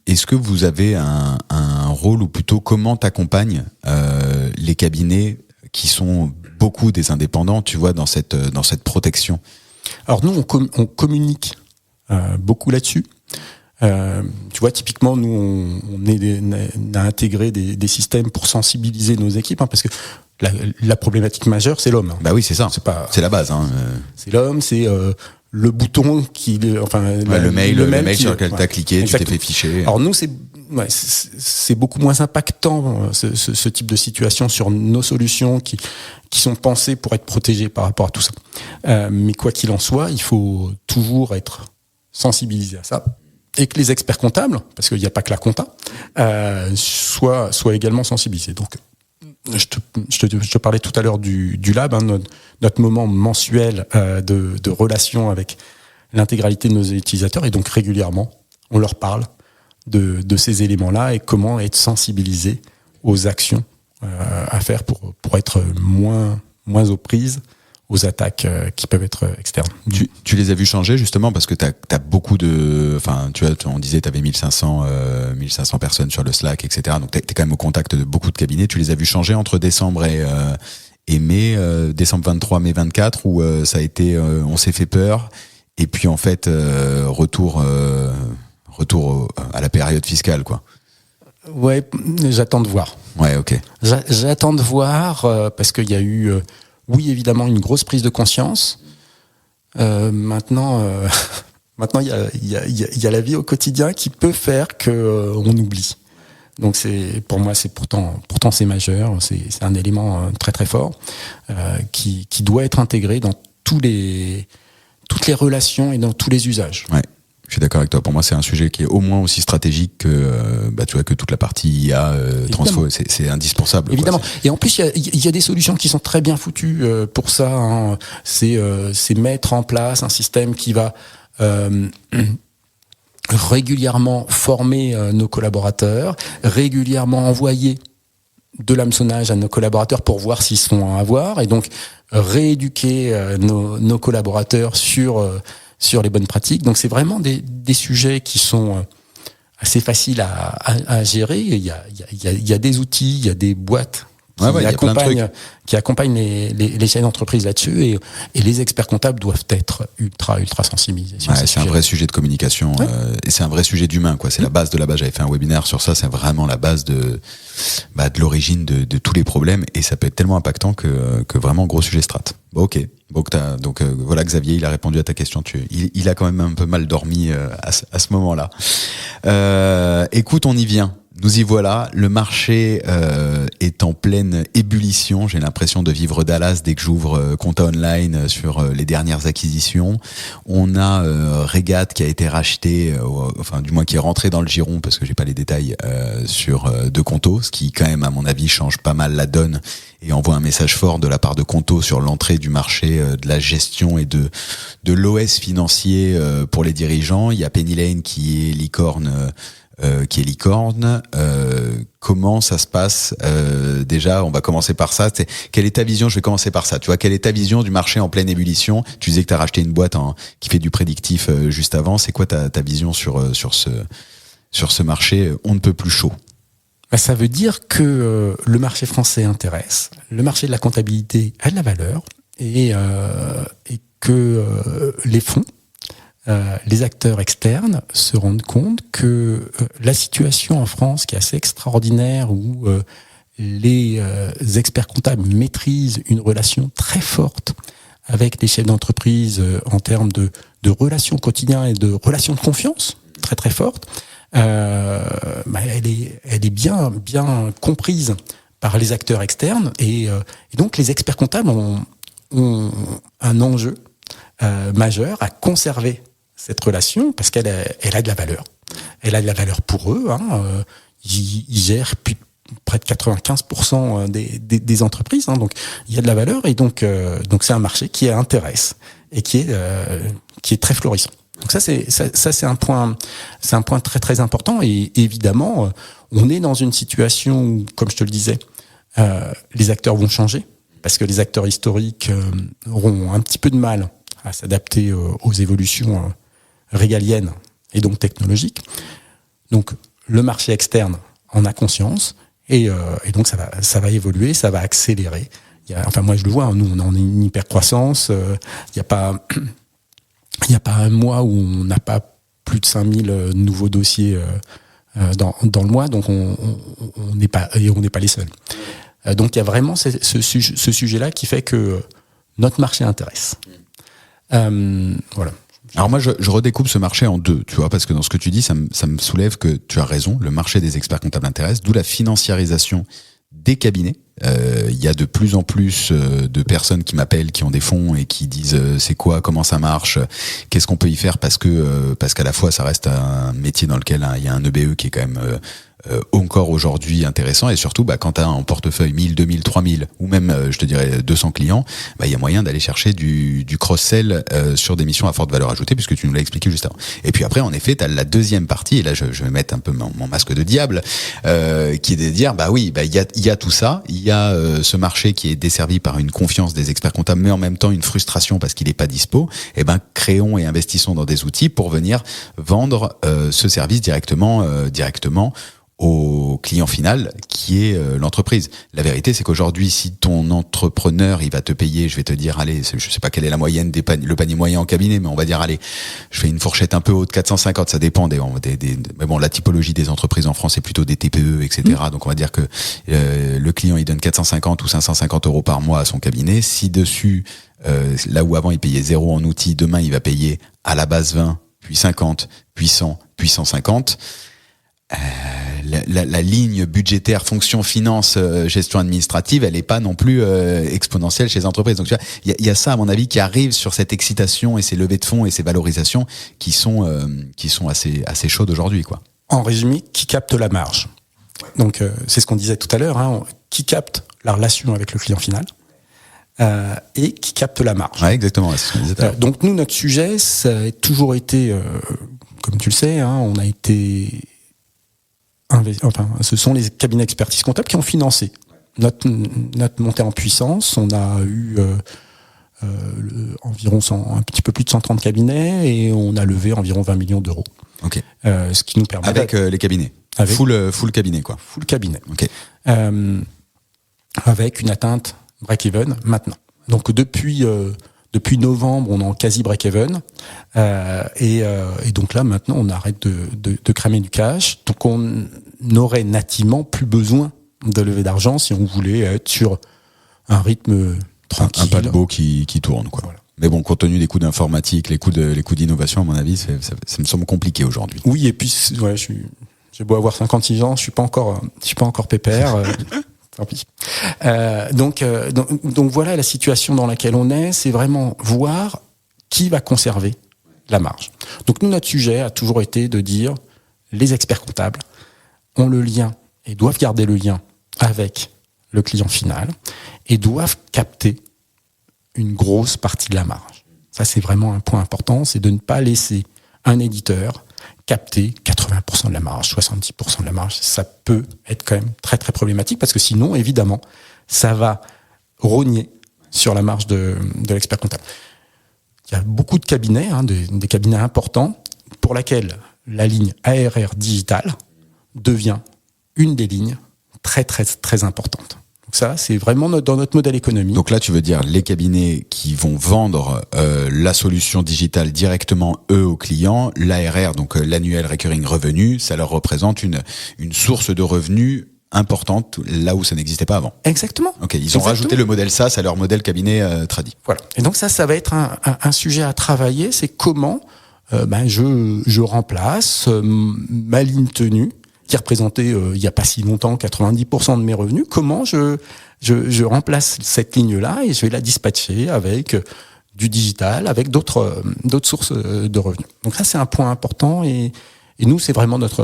Speaker 2: est-ce que vous avez un rôle, ou plutôt comment t'accompagnes les cabinets qui sont beaucoup des indépendants, tu vois, dans cette protection?
Speaker 1: Alors nous, on communique beaucoup là-dessus. Tu vois, typiquement, nous, on a intégré des systèmes pour sensibiliser nos équipes, parce que la problématique majeure, c'est l'homme.
Speaker 2: Bah oui, c'est ça. C'est la base.
Speaker 1: C'est l'homme, c'est le bouton
Speaker 2: le mail sur lequel tu as cliqué, exactement. Tu t'es fait ficher.
Speaker 1: Alors nous, c'est beaucoup moins impactant ce type de situation sur nos solutions qui sont pensées pour être protégées par rapport à tout ça. Mais quoi qu'il en soit, il faut toujours être sensibilisé à ça. Et que les experts comptables, parce qu'il n'y a pas que la compta, soient également sensibilisés. Donc, je te parlais tout à l'heure du lab, notre moment mensuel de relation avec l'intégralité de nos utilisateurs, et donc régulièrement, on leur parle de ces éléments-là et comment être sensibilisé aux actions à faire pour être moins aux prises aux attaques qui peuvent être externes.
Speaker 2: Tu les as vus changer justement parce que t'as beaucoup on disait t'avais 1500 personnes sur le Slack, etc. Donc t'es quand même au contact de beaucoup de cabinets. Tu les as vus changer entre décembre et mai, décembre 23, mai 24, où ça a été, on s'est fait peur, et puis en fait retour à la période fiscale, quoi.
Speaker 1: Ouais, j'attends de voir.
Speaker 2: Ouais, ok.
Speaker 1: J'attends de voir parce qu'il y a eu oui, évidemment, une grosse prise de conscience. Maintenant, il y a la vie au quotidien qui peut faire que on oublie. Donc pour moi, c'est pourtant c'est majeur. C'est un élément très très fort qui doit être intégré dans toutes les relations et dans tous les usages.
Speaker 2: Ouais. Je suis d'accord avec toi. Pour moi, c'est un sujet qui est au moins aussi stratégique que toute la partie IA, transfo. C'est indispensable.
Speaker 1: Évidemment. Et en plus, il y a des solutions qui sont très bien foutues pour ça. C'est mettre en place un système qui va régulièrement former nos collaborateurs, régulièrement envoyer de l'hameçonnage à nos collaborateurs pour voir s'ils sont à avoir, et donc rééduquer nos collaborateurs sur les bonnes pratiques. Donc c'est vraiment des sujets qui sont assez faciles à gérer. Il y a des outils, il y a des boîtes qui accompagnent les chefs d'entreprise là-dessus, et les experts comptables doivent être ultra sensibilisés.
Speaker 2: C'est un vrai sujet de communication, et c'est un vrai sujet d'humain, quoi. C'est la base de la base. J'avais fait un webinaire sur ça. C'est vraiment la base de l'origine de tous les problèmes, et ça peut être tellement impactant que vraiment gros sujet strat. Bon, ok. Donc voilà, Xavier, il a répondu à ta question. Il a quand même un peu mal dormi à ce moment-là. Écoute, on y vient. Nous y voilà, le marché est en pleine ébullition. J'ai l'impression de vivre Dallas dès que j'ouvre Compta Online sur les dernières acquisitions. On a Regat qui a été racheté, enfin du moins qui est rentré dans le giron, parce que j'ai pas les détails, sur de Conto, ce qui quand même à mon avis change pas mal la donne et envoie un message fort de la part de Conto sur l'entrée du marché de la gestion et de l'OS financier pour les dirigeants. Il y a Penny Lane qui est licorne. Comment ça se passe déjà, on va commencer par ça. Quelle est ta vision? Je vais commencer par ça. Tu vois, quelle est ta vision du marché en pleine ébullition? Tu disais que tu as racheté une boîte qui fait du prédictif juste avant. C'est quoi ta vision sur ce marché on ne peut plus chaud?
Speaker 1: Ça veut dire que le marché français intéresse, le marché de la comptabilité a de la valeur, et que les fonds, les acteurs externes se rendent compte que la situation en France, qui est assez extraordinaire, où les experts comptables maîtrisent une relation très forte avec les chefs d'entreprise en termes de relations quotidiennes et de relations de confiance très très fortes, elle est bien comprise par les acteurs externes, et donc les experts comptables ont un enjeu majeur à conserver cette relation, parce qu'elle a de la valeur. Elle a de la valeur pour eux. Ils gèrent près de 95% des entreprises. Donc il y a de la valeur, et donc c'est un marché qui intéresse et qui est très florissant. Donc ça c'est un point très très important. Et évidemment, on est dans une situation où, comme je te le disais, les acteurs vont changer, parce que les acteurs historiques auront un petit peu de mal à s'adapter aux évolutions régaliennes et donc technologiques. Donc le marché externe en a conscience, et donc ça va évoluer, ça va accélérer. Moi je le vois, nous on est en une hypercroissance. Il n'y a pas un mois où on n'a pas plus de 5000 nouveaux dossiers dans le mois, donc on n'est pas les seuls. Donc il y a vraiment ce sujet-là qui fait que notre marché intéresse. Voilà.
Speaker 2: Alors moi, je redécoupe ce marché en deux, tu vois, parce que dans ce que tu dis, ça me soulève que tu as raison, le marché des experts comptables intéresse, d'où la financiarisation des cabinets. Il y a de plus en plus de personnes qui m'appellent, qui ont des fonds et qui disent c'est quoi, comment ça marche, qu'est-ce qu'on peut y faire, parce qu'à la fois ça reste un métier dans lequel il y a un EBE qui est quand même encore aujourd'hui intéressant, et surtout quand tu as en portefeuille 1000, 2000, 3000 ou même je te dirais 200 clients, il y a moyen d'aller chercher du cross-sell sur des missions à forte valeur ajoutée, puisque tu nous l'as expliqué juste avant. Et puis après, en effet, tu as la deuxième partie, et là je vais mettre un peu mon masque de diable, qui est de dire il y a tout ça, il y a ce marché qui est desservi par une confiance des experts comptables, mais en même temps une frustration parce qu'il n'est pas dispo. Et créons et investissons dans des outils pour venir vendre ce service directement au client final, qui est l'entreprise. La vérité, c'est qu'aujourd'hui, si ton entrepreneur, il va te payer, je vais te dire, allez, je sais pas quelle est la moyenne le panier moyen en cabinet, mais on va dire, allez, je fais une fourchette un peu haute, 450, ça dépend mais bon, la typologie des entreprises en France, c'est plutôt des TPE, etc. Donc on va dire que le client, il donne 450 ou 550 euros par mois à son cabinet. Si dessus, là où avant il payait 0 en outils, demain il va payer à la base 20, puis 50, puis 100, puis 150. La ligne budgétaire, fonction, finance, gestion administrative, elle n'est pas non plus exponentielle chez les entreprises. Donc tu vois, il y a ça à mon avis qui arrive sur cette excitation et ces levées de fonds et ces valorisations qui sont assez chaudes aujourd'hui, quoi.
Speaker 1: En résumé, qui capte la marge. Donc c'est ce qu'on disait tout à l'heure, qui capte la relation avec le client final et qui capte la marge.
Speaker 2: Ouais, exactement. C'est ce qu'on disait tout à l'heure.
Speaker 1: Donc nous, notre sujet, ça a toujours été, comme tu le sais, on a été ce sont les cabinets d'expertise comptable qui ont financé notre montée en puissance, on a eu environ un petit peu plus de 130 cabinets et on a levé environ 20 millions d'euros.
Speaker 2: Ok.
Speaker 1: Ce qui nous permet
Speaker 2: avec les cabinets.
Speaker 1: Avec
Speaker 2: full cabinet quoi.
Speaker 1: Full cabinet.
Speaker 2: Ok.
Speaker 1: Avec une atteinte break-even maintenant. Donc depuis novembre, on est en quasi break-even et donc là maintenant on arrête de cramer du cash. Donc on n'aurait nativement plus besoin de lever d'argent si on voulait être sur un rythme tranquille.
Speaker 2: Un paquebot qui tourne quoi. Voilà. Mais bon, compte tenu des coûts d'informatique, les coûts d'innovation, à mon avis, ça me semble compliqué aujourd'hui.
Speaker 1: Oui, et puis ouais, j'ai beau avoir 56 ans, je suis pas encore pépère. Tant pis. Donc voilà la situation dans laquelle on est. C'est vraiment voir qui va conserver la marge. Donc nous, notre sujet a toujours été de dire les experts comptables ont le lien et doivent garder le lien avec le client final et doivent capter une grosse partie de la marge. Ça, c'est vraiment un point important, c'est de ne pas laisser un éditeur capter 80% de la marge, 70% de la marge. Ça peut être quand même très, très problématique parce que sinon, évidemment, ça va rogner sur la marge de l'expert comptable. Il y a beaucoup de cabinets, des cabinets importants, pour lesquels la ligne ARR digitale devient une des lignes très, très, très importantes. Donc ça, c'est vraiment dans notre modèle économique.
Speaker 2: Donc là, tu veux dire les cabinets qui vont vendre la solution digitale directement, eux, aux clients, l'ARR, donc l'annuel recurring revenue, ça leur représente une source de revenus importante là où ça n'existait pas avant.
Speaker 1: Exactement.
Speaker 2: Ok, ils ont rajouté le modèle SaaS à leur modèle cabinet tradit.
Speaker 1: Voilà. Et donc ça va être un sujet à travailler, c'est comment je remplace ma ligne tenue qui représentait il n'y a pas si longtemps 90% de mes revenus, comment je remplace cette ligne-là et je vais la dispatcher avec du digital, avec d'autres sources de revenus. Donc ça, c'est un point important et nous, c'est vraiment notre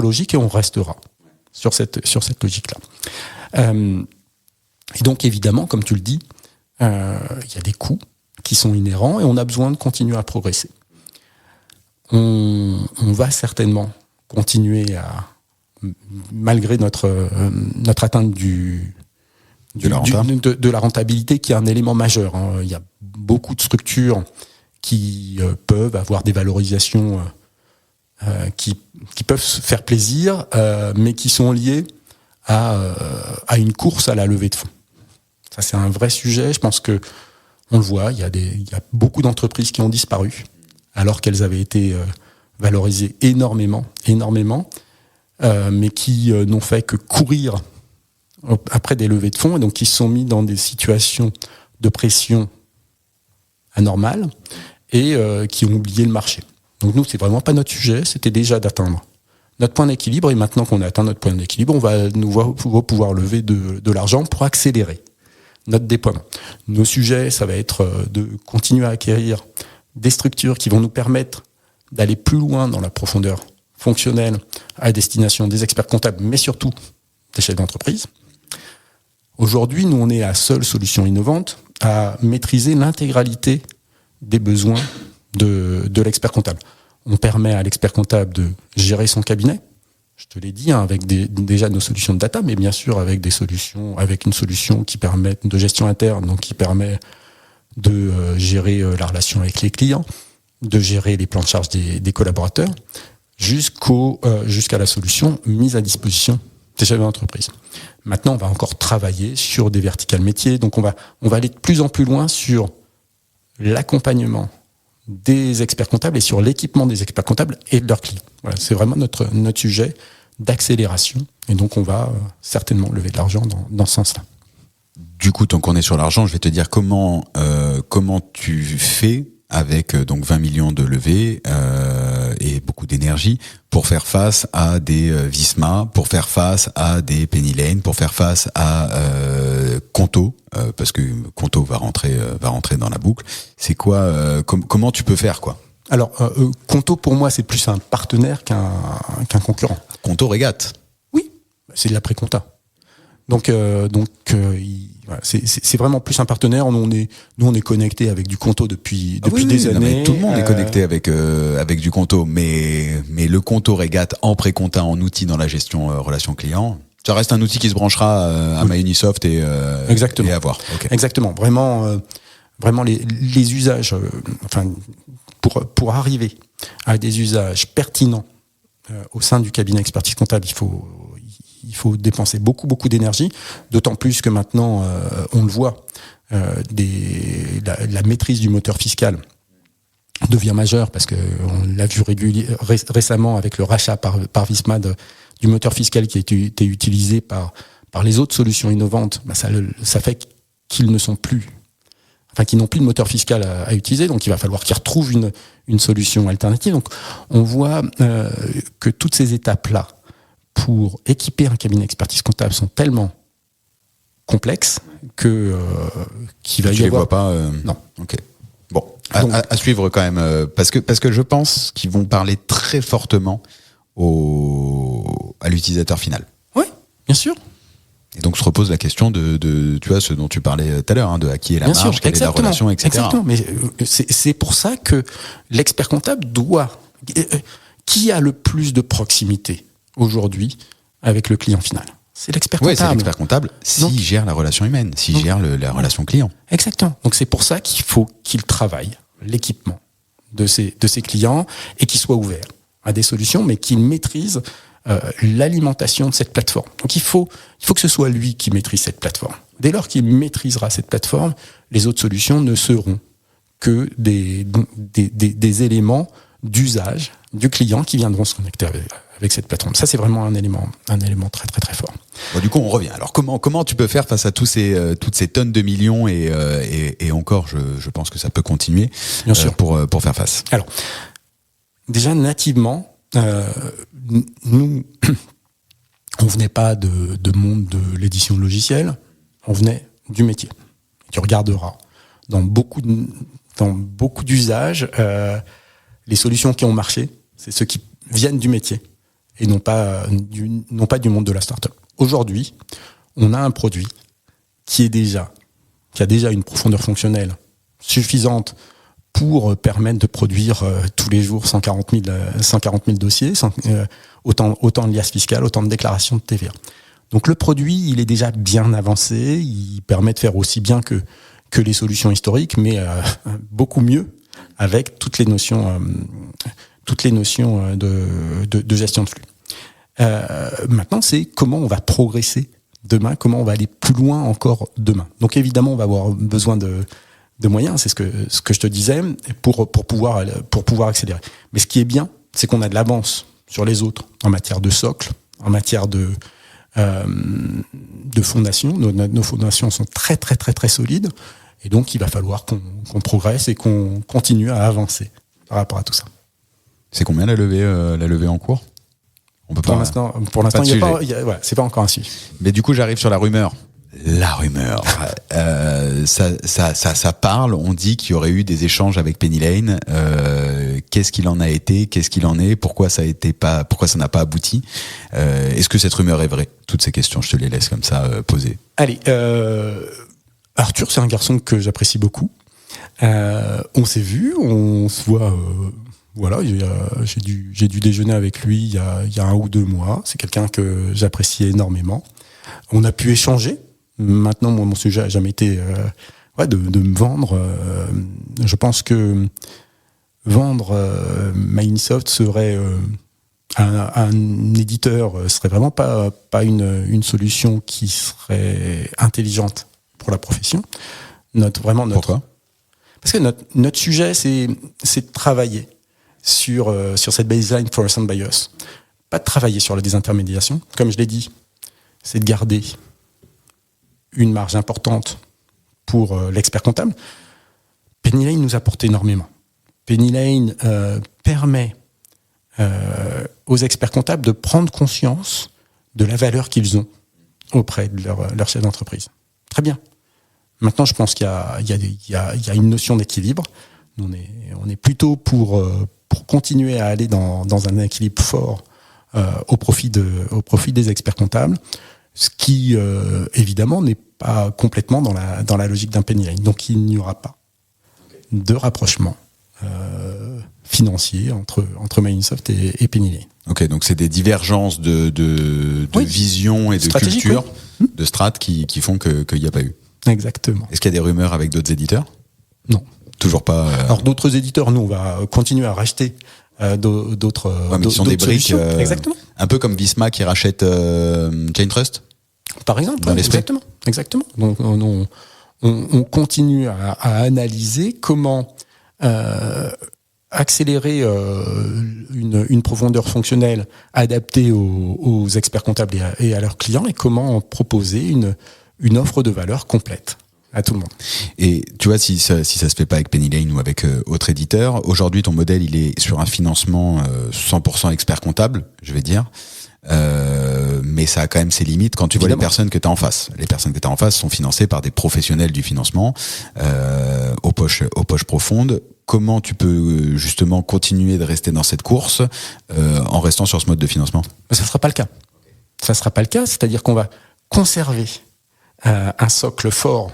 Speaker 1: logique et on restera sur cette logique-là. Et donc, évidemment, comme tu le dis, il y a des coûts qui sont inhérents et on a besoin de continuer à progresser. On va certainement continuer malgré notre atteinte de la rentabilité qui est un élément majeur. Il y a beaucoup de structures qui peuvent avoir des valorisations qui peuvent se faire plaisir, mais qui sont liées à une course à la levée de fonds. Ça, c'est un vrai sujet. Je pense que on le voit, il y a beaucoup d'entreprises qui ont disparu alors qu'elles avaient été valorisées énormément, mais qui n'ont fait que courir après des levées de fonds, et donc qui se sont mis dans des situations de pression anormales et qui ont oublié le marché. Donc nous, c'est vraiment pas notre sujet, c'était déjà d'atteindre notre point d'équilibre, et maintenant qu'on a atteint notre point d'équilibre, on va pouvoir lever de l'argent pour accélérer notre déploiement. Nos sujets, ça va être de continuer à acquérir des structures qui vont nous permettre d'aller plus loin dans la profondeur fonctionnelle à destination des experts comptables, mais surtout des chefs d'entreprise. Aujourd'hui, nous, on est la seule solution innovante à maîtriser l'intégralité des besoins de l'expert comptable. On permet à l'expert comptable de gérer son cabinet, je te l'ai dit, avec déjà nos solutions de data, mais bien sûr avec une solution qui permet de gestion interne, donc qui permet de gérer la relation avec les clients, de gérer les plans de charge des collaborateurs, jusqu'à la solution mise à disposition des chefs d'entreprise. Maintenant, on va encore travailler sur des verticales métiers, donc on va aller de plus en plus loin sur l'accompagnement des experts comptables et sur l'équipement des experts comptables et de leurs clients. Voilà, c'est vraiment notre sujet d'accélération, et donc on va certainement lever de l'argent dans ce sens-là.
Speaker 2: Du coup, tant qu'on est sur l'argent, je vais te dire comment tu fais avec donc 20 millions de levées et beaucoup d'énergie pour faire face à des Visma, pour faire face à des Penny Lane, pour faire face à Conto, parce que Conto va rentrer dans la boucle. C'est quoi comment tu peux faire quoi?
Speaker 1: Alors Conto, pour moi, c'est plus un partenaire qu'un concurrent.
Speaker 2: Conto régate.
Speaker 1: Oui, c'est de l'après-compta. Donc voilà, c'est vraiment plus un partenaire. Nous on est connecté avec du Conto depuis des années.
Speaker 2: Tout le monde est connecté avec du Conto, mais le Conto régate en pré-compta, en outil dans la gestion relation client. Ça reste un outil qui se branchera à MyUnisoft et à voir. Okay.
Speaker 1: Exactement. Vraiment les usages, pour arriver à des usages pertinents au sein du cabinet expertise comptable, il faut dépenser beaucoup d'énergie, d'autant plus que maintenant, on le voit, la maîtrise du moteur fiscal devient majeure, parce qu'on l'a vu récemment avec le rachat par Vismad du moteur fiscal qui a été utilisé par les autres solutions innovantes. Ça fait qu'ils ne sont plus, qu'ils n'ont plus de moteur fiscal à utiliser, donc il va falloir qu'ils retrouvent une solution alternative. Donc on voit que toutes ces étapes-là pour équiper un cabinet expertise comptable sont tellement complexes qu'il va y avoir...
Speaker 2: Tu les vois pas
Speaker 1: Non.
Speaker 2: Ok. Bon, à suivre quand même, parce que je pense qu'ils vont parler très fortement à l'utilisateur final.
Speaker 1: Oui, bien sûr.
Speaker 2: Et donc se repose la question de tu vois, ce dont tu parlais tout à l'heure, de à qui est la marge, quelle est la relation, etc.
Speaker 1: Exactement, mais c'est pour ça que l'expert comptable doit... Qui a le plus de proximité aujourd'hui avec le client final? C'est l'expert comptable.
Speaker 2: Oui, c'est l'expert comptable s'il gère la relation humaine, s'il gère la relation client.
Speaker 1: Exactement. Donc c'est pour ça qu'il faut qu'il travaille l'équipement de ses clients et qu'il soit ouvert à des solutions, mais qu'il maîtrise l'alimentation de cette plateforme. Donc il faut que ce soit lui qui maîtrise cette plateforme. Dès lors qu'il maîtrisera cette plateforme, les autres solutions ne seront que des éléments d'usage du client qui viendront se connecter avec cette plateforme. Ça, c'est vraiment un élément très très très fort.
Speaker 2: Bon, du coup, on revient. Alors, comment tu peux faire face à toutes ces tonnes de millions et encore, je pense que ça peut continuer.
Speaker 1: Bien sûr.
Speaker 2: Pour faire face.
Speaker 1: Alors, déjà nativement, nous, on venait pas de monde de l'édition logicielle, on venait du métier. Tu regarderas dans beaucoup d'usages, les solutions qui ont marché, c'est ceux qui viennent du métier et non pas du monde de la start-up. Aujourd'hui, on a un produit qui a déjà une profondeur fonctionnelle suffisante pour permettre de produire tous les jours 140 000 dossiers, autant de liasses fiscales, autant de déclarations de TVA. Donc le produit, il est déjà bien avancé, il permet de faire aussi bien que les solutions historiques, mais beaucoup mieux avec toutes les notions de gestion de flux. Maintenant, c'est comment on va progresser demain, comment on va aller plus loin encore demain. Donc évidemment, on va avoir besoin de moyens, c'est ce que je te disais, pour pouvoir accélérer. Mais ce qui est bien, c'est qu'on a de l'avance sur les autres en matière de socle, en matière de fondation. Nos fondations sont très très très très solides, et donc il va falloir qu'on progresse et qu'on continue à avancer par rapport à tout ça.
Speaker 2: C'est combien la levée en cours? On peut
Speaker 1: pour l'instant, c'est pas encore un sujet.
Speaker 2: Mais du coup, j'arrive sur la rumeur. La rumeur, ça parle. On dit qu'il y aurait eu des échanges avec Penny Lane. Qu'est-ce qu'il en a été? Qu'est-ce qu'il en est? Pourquoi ça n'a pas abouti? Est-ce que cette rumeur est vraie? Toutes ces questions, je te les laisse comme ça poser.
Speaker 1: Allez, Arthur, c'est un garçon que j'apprécie beaucoup. On s'est vu, on se voit. Voilà, j'ai dû déjeuner avec lui il y a 1 ou 2 mois. C'est quelqu'un que j'apprécie énormément. On a pu échanger. Maintenant, mon sujet n'a jamais été de me vendre. Je pense que vendre MyUnisoft serait un éditeur serait vraiment pas une solution qui serait intelligente pour la profession.
Speaker 2: Pourquoi ?
Speaker 1: Parce que notre sujet, c'est de travailler sur cette baseline for us and by us. Pas de travailler sur la désintermédiation. Comme je l'ai dit, c'est de garder une marge importante pour l'expert comptable. Penny Lane nous apporte énormément. Penny Lane permet aux experts comptables de prendre conscience de la valeur qu'ils ont auprès de leur chef d'entreprise. Très bien. Maintenant, je pense qu'il y a une notion d'équilibre. On est plutôt pour continuer à aller dans un équilibre fort au profit des experts comptables, ce qui évidemment n'est pas complètement dans la logique d'un Penny Lane. Donc il n'y aura pas de rapprochement financier entre Microsoft et Penny Lane.
Speaker 2: Ok, donc c'est des divergences de vision et de culture, de strat qui font qu'il n'y a pas eu.
Speaker 1: Exactement.
Speaker 2: Est-ce qu'il y a des rumeurs avec d'autres éditeurs ?
Speaker 1: Non.
Speaker 2: Toujours pas.
Speaker 1: Alors d'autres éditeurs, nous on va continuer à racheter d'autres.
Speaker 2: Ouais, mais qui sont des briques.
Speaker 1: Exactement.
Speaker 2: Un peu comme Visma qui rachète Chaintrust.
Speaker 1: Par exemple.
Speaker 2: Dans l'esprit.
Speaker 1: Exactement. Donc on continue à analyser comment accélérer une profondeur fonctionnelle adaptée aux experts comptables et à leurs clients, et comment proposer une offre de valeur complète à tout le monde.
Speaker 2: Et tu vois, si ça se fait pas avec Penny Lane ou avec autre éditeur, aujourd'hui ton modèle il est sur un financement 100% expert comptable, je vais dire. Mais ça a quand même ses limites quand tu vois les personnes que tu as en face. Les personnes que tu as en face sont financées par des professionnels du financement aux poches profondes. Comment tu peux justement continuer de rester dans cette course en restant sur ce mode de financement ?
Speaker 1: Ça ne sera pas le cas. Ça ne sera pas le cas, c'est-à-dire qu'on va conserver un socle fort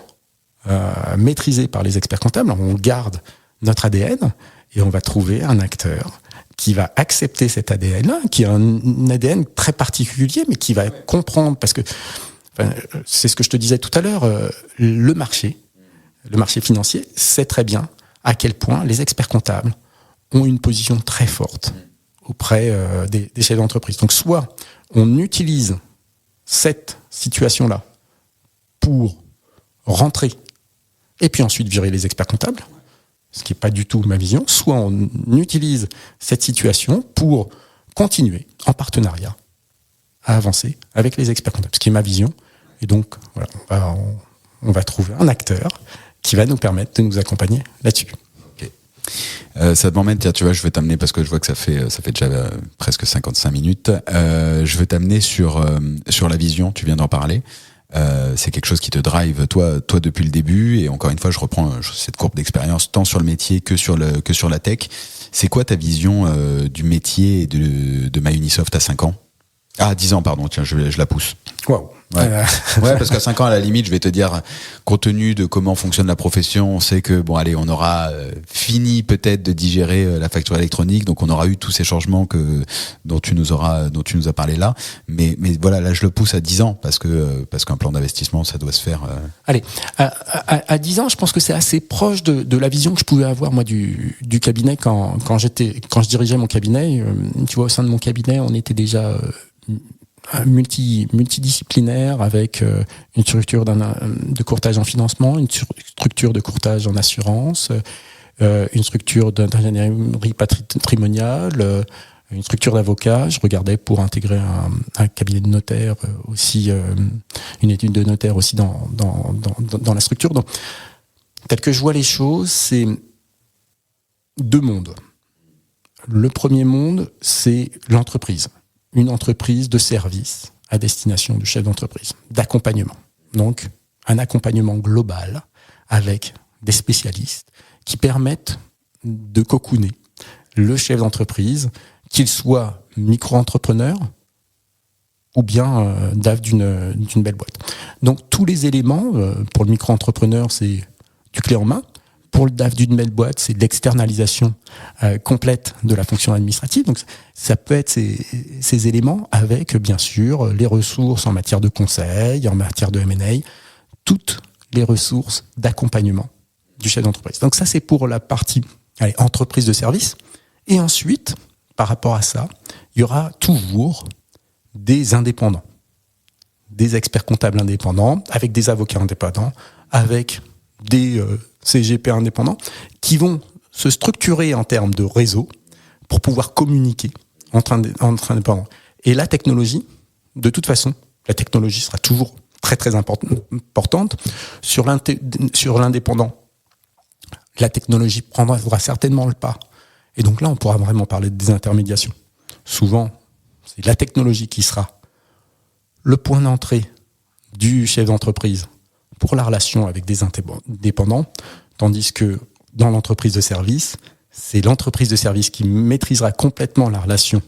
Speaker 1: maîtrisé par les experts comptables. On garde notre ADN et on va trouver un acteur qui va accepter cet ADN-là, qui a un ADN très particulier, mais qui va comprendre, parce que c'est ce que je te disais tout à l'heure, le marché financier sait très bien à quel point les experts comptables ont une position très forte auprès des chefs d'entreprise. Donc soit on utilise cette situation-là pour rentrer et puis ensuite virer les experts comptables, ce qui n'est pas du tout ma vision, soit on utilise cette situation pour continuer en partenariat à avancer avec les experts comptables, ce qui est ma vision. Et donc, voilà, on va trouver un acteur qui va nous permettre de nous accompagner là-dessus.
Speaker 2: Okay. Ça m'emmène, tiens, tu vois, je vais t'amener, parce que je vois que ça fait déjà presque 55 minutes, je veux t'amener sur la vision, tu viens d'en parler. C'est quelque chose qui te drive toi depuis le début, et encore une fois je reprends cette courbe d'expérience tant sur le métier que sur la tech. C'est quoi ta vision du métier et de MyUnisoft à 5 ans ? Ah, 10 ans, pardon, tiens, je la pousse.
Speaker 1: Waouh.
Speaker 2: Ouais, parce qu'à 5 ans, à la limite, je vais te dire, compte tenu de comment fonctionne la profession, on sait que, bon, allez, on aura fini peut-être de digérer la facture électronique, donc on aura eu tous ces changements dont tu nous as parlé là. Mais voilà, là, je le pousse à 10 ans, parce qu'un plan d'investissement, ça doit se faire.
Speaker 1: Allez, à 10 ans, je pense que c'est assez proche de la vision que je pouvais avoir, moi, du cabinet quand je dirigeais mon cabinet. Tu vois, au sein de mon cabinet, on était déjà multidisciplinaire, avec une structure de courtage en financement, une structure de courtage en assurance, une structure d'ingénierie patrimoniale, une structure d'avocat. Je regardais pour intégrer un cabinet de notaire aussi, une étude de notaire aussi dans la structure. Donc, tel que je vois les choses, c'est 2 mondes. Le premier monde, c'est l'entreprise. Une entreprise de service à destination du chef d'entreprise, d'accompagnement. Donc, un accompagnement global avec des spécialistes qui permettent de cocooner le chef d'entreprise, qu'il soit micro-entrepreneur ou bien DAF d'une belle boîte. Donc, tous les éléments, pour le micro-entrepreneur, c'est du clé en main. Pour le DAF d'une belle boîte, c'est l'externalisation complète de la fonction administrative. Donc, ça peut être ces éléments avec, bien sûr, les ressources en matière de conseil, en matière de M&A, toutes les ressources d'accompagnement du chef d'entreprise. Donc, ça, c'est pour la partie entreprise de service. Et ensuite, par rapport à ça, il y aura toujours des indépendants, des experts comptables indépendants, avec des avocats indépendants, avec des CGP indépendants, qui vont se structurer en termes de réseau pour pouvoir communiquer entre indépendants. Et la technologie, de toute façon, la technologie sera toujours très très importante. Sur l'indépendant, la technologie prendra certainement le pas. Et donc là, on pourra vraiment parler de désintermédiation. Souvent, c'est la technologie qui sera le point d'entrée du chef d'entreprise pour la relation avec des indépendants, tandis que dans l'entreprise de service, c'est l'entreprise de service qui maîtrisera complètement la relation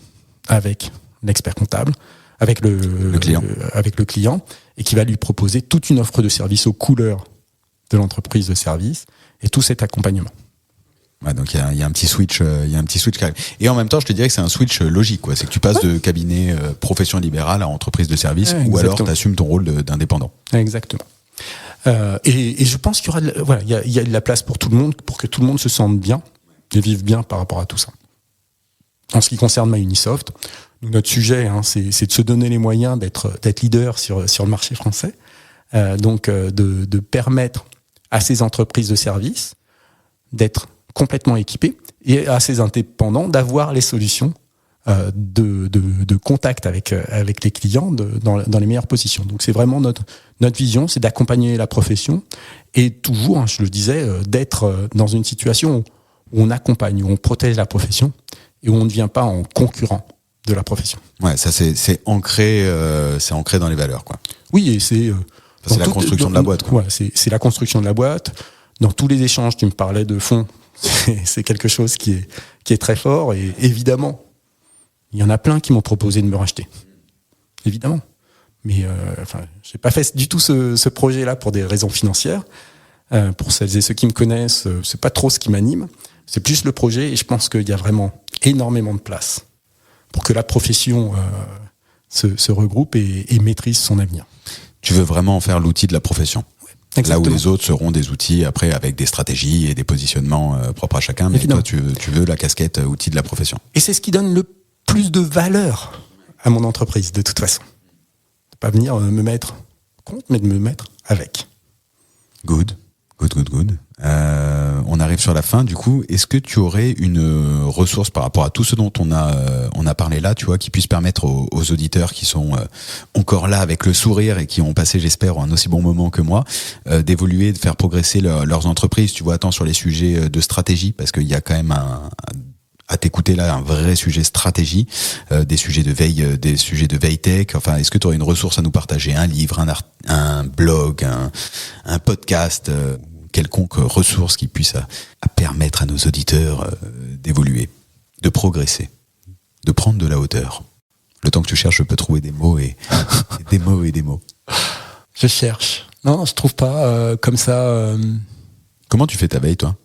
Speaker 1: avec l'expert comptable, avec le client, et qui va lui proposer toute une offre de service aux couleurs de l'entreprise de service et tout cet accompagnement.
Speaker 2: Ouais, donc il y a un petit switch, qui arrive. Et en même temps, je te dirais que c'est un switch logique, quoi. C'est que tu passes de cabinet profession libérale à entreprise de service, ou alors tu assumes ton rôle d'indépendant.
Speaker 1: Exactement. Et je pense qu'il y aura il y a de la place pour tout le monde, pour que tout le monde se sente bien et vive bien par rapport à tout ça. En ce qui concerne MyUnisoft, notre sujet, c'est de se donner les moyens d'être leader sur le marché français, donc de permettre à ces entreprises de services d'être complètement équipées et à ces indépendants d'avoir les solutions de contact avec les clients dans les meilleures positions. Donc c'est vraiment notre vision, c'est d'accompagner la profession et toujours, je le disais, d'être dans une situation où on accompagne, où on protège la profession et où on ne devient pas en concurrent de la profession.
Speaker 2: Ouais, ça c'est ancré dans les valeurs, quoi.
Speaker 1: Oui, et c'est
Speaker 2: la construction de la boîte, quoi.
Speaker 1: Ouais, c'est la construction de la boîte. Dans tous les échanges, tu me parlais de fond, c'est quelque chose qui est très fort et évidemment, il y en a plein qui m'ont proposé de me racheter. Évidemment. Mais j'ai pas fait du tout ce projet-là pour des raisons financières. Pour celles et ceux qui me connaissent, c'est pas trop ce qui m'anime. C'est plus le projet et je pense qu'il y a vraiment énormément de place pour que la profession se regroupe et maîtrise son avenir.
Speaker 2: Tu veux vraiment en faire l'outil de la profession.
Speaker 1: Exactement.
Speaker 2: Là où les autres seront des outils après avec des stratégies et des positionnements propres à chacun, mais
Speaker 1: Évidemment.
Speaker 2: toi tu veux la casquette outil de la profession.
Speaker 1: Et c'est ce qui donne le plus de valeur à mon entreprise, de toute façon. De pas venir me mettre contre, mais de me mettre avec.
Speaker 2: Good. On arrive sur la fin, du coup. Est-ce que tu aurais une ressource par rapport à tout ce dont on a parlé là, tu vois, qui puisse permettre aux auditeurs qui sont encore là avec le sourire et qui ont passé, j'espère, un aussi bon moment que moi, d'évoluer, de faire progresser leurs entreprises, tu vois, tant sur les sujets de stratégie, parce qu'il y a quand même à t'écouter là un vrai sujet stratégie, des sujets de veille tech. Enfin, est-ce que tu aurais une ressource à nous partager, un livre, un blog, un podcast, quelconque ressource qui puisse à permettre à nos auditeurs d'évoluer, de progresser, de prendre de la hauteur. Le temps que tu cherches, je peux trouver des mots et des mots et des mots.
Speaker 1: Je cherche. Non, je trouve pas comme ça.
Speaker 2: Comment tu fais ta veille, toi ?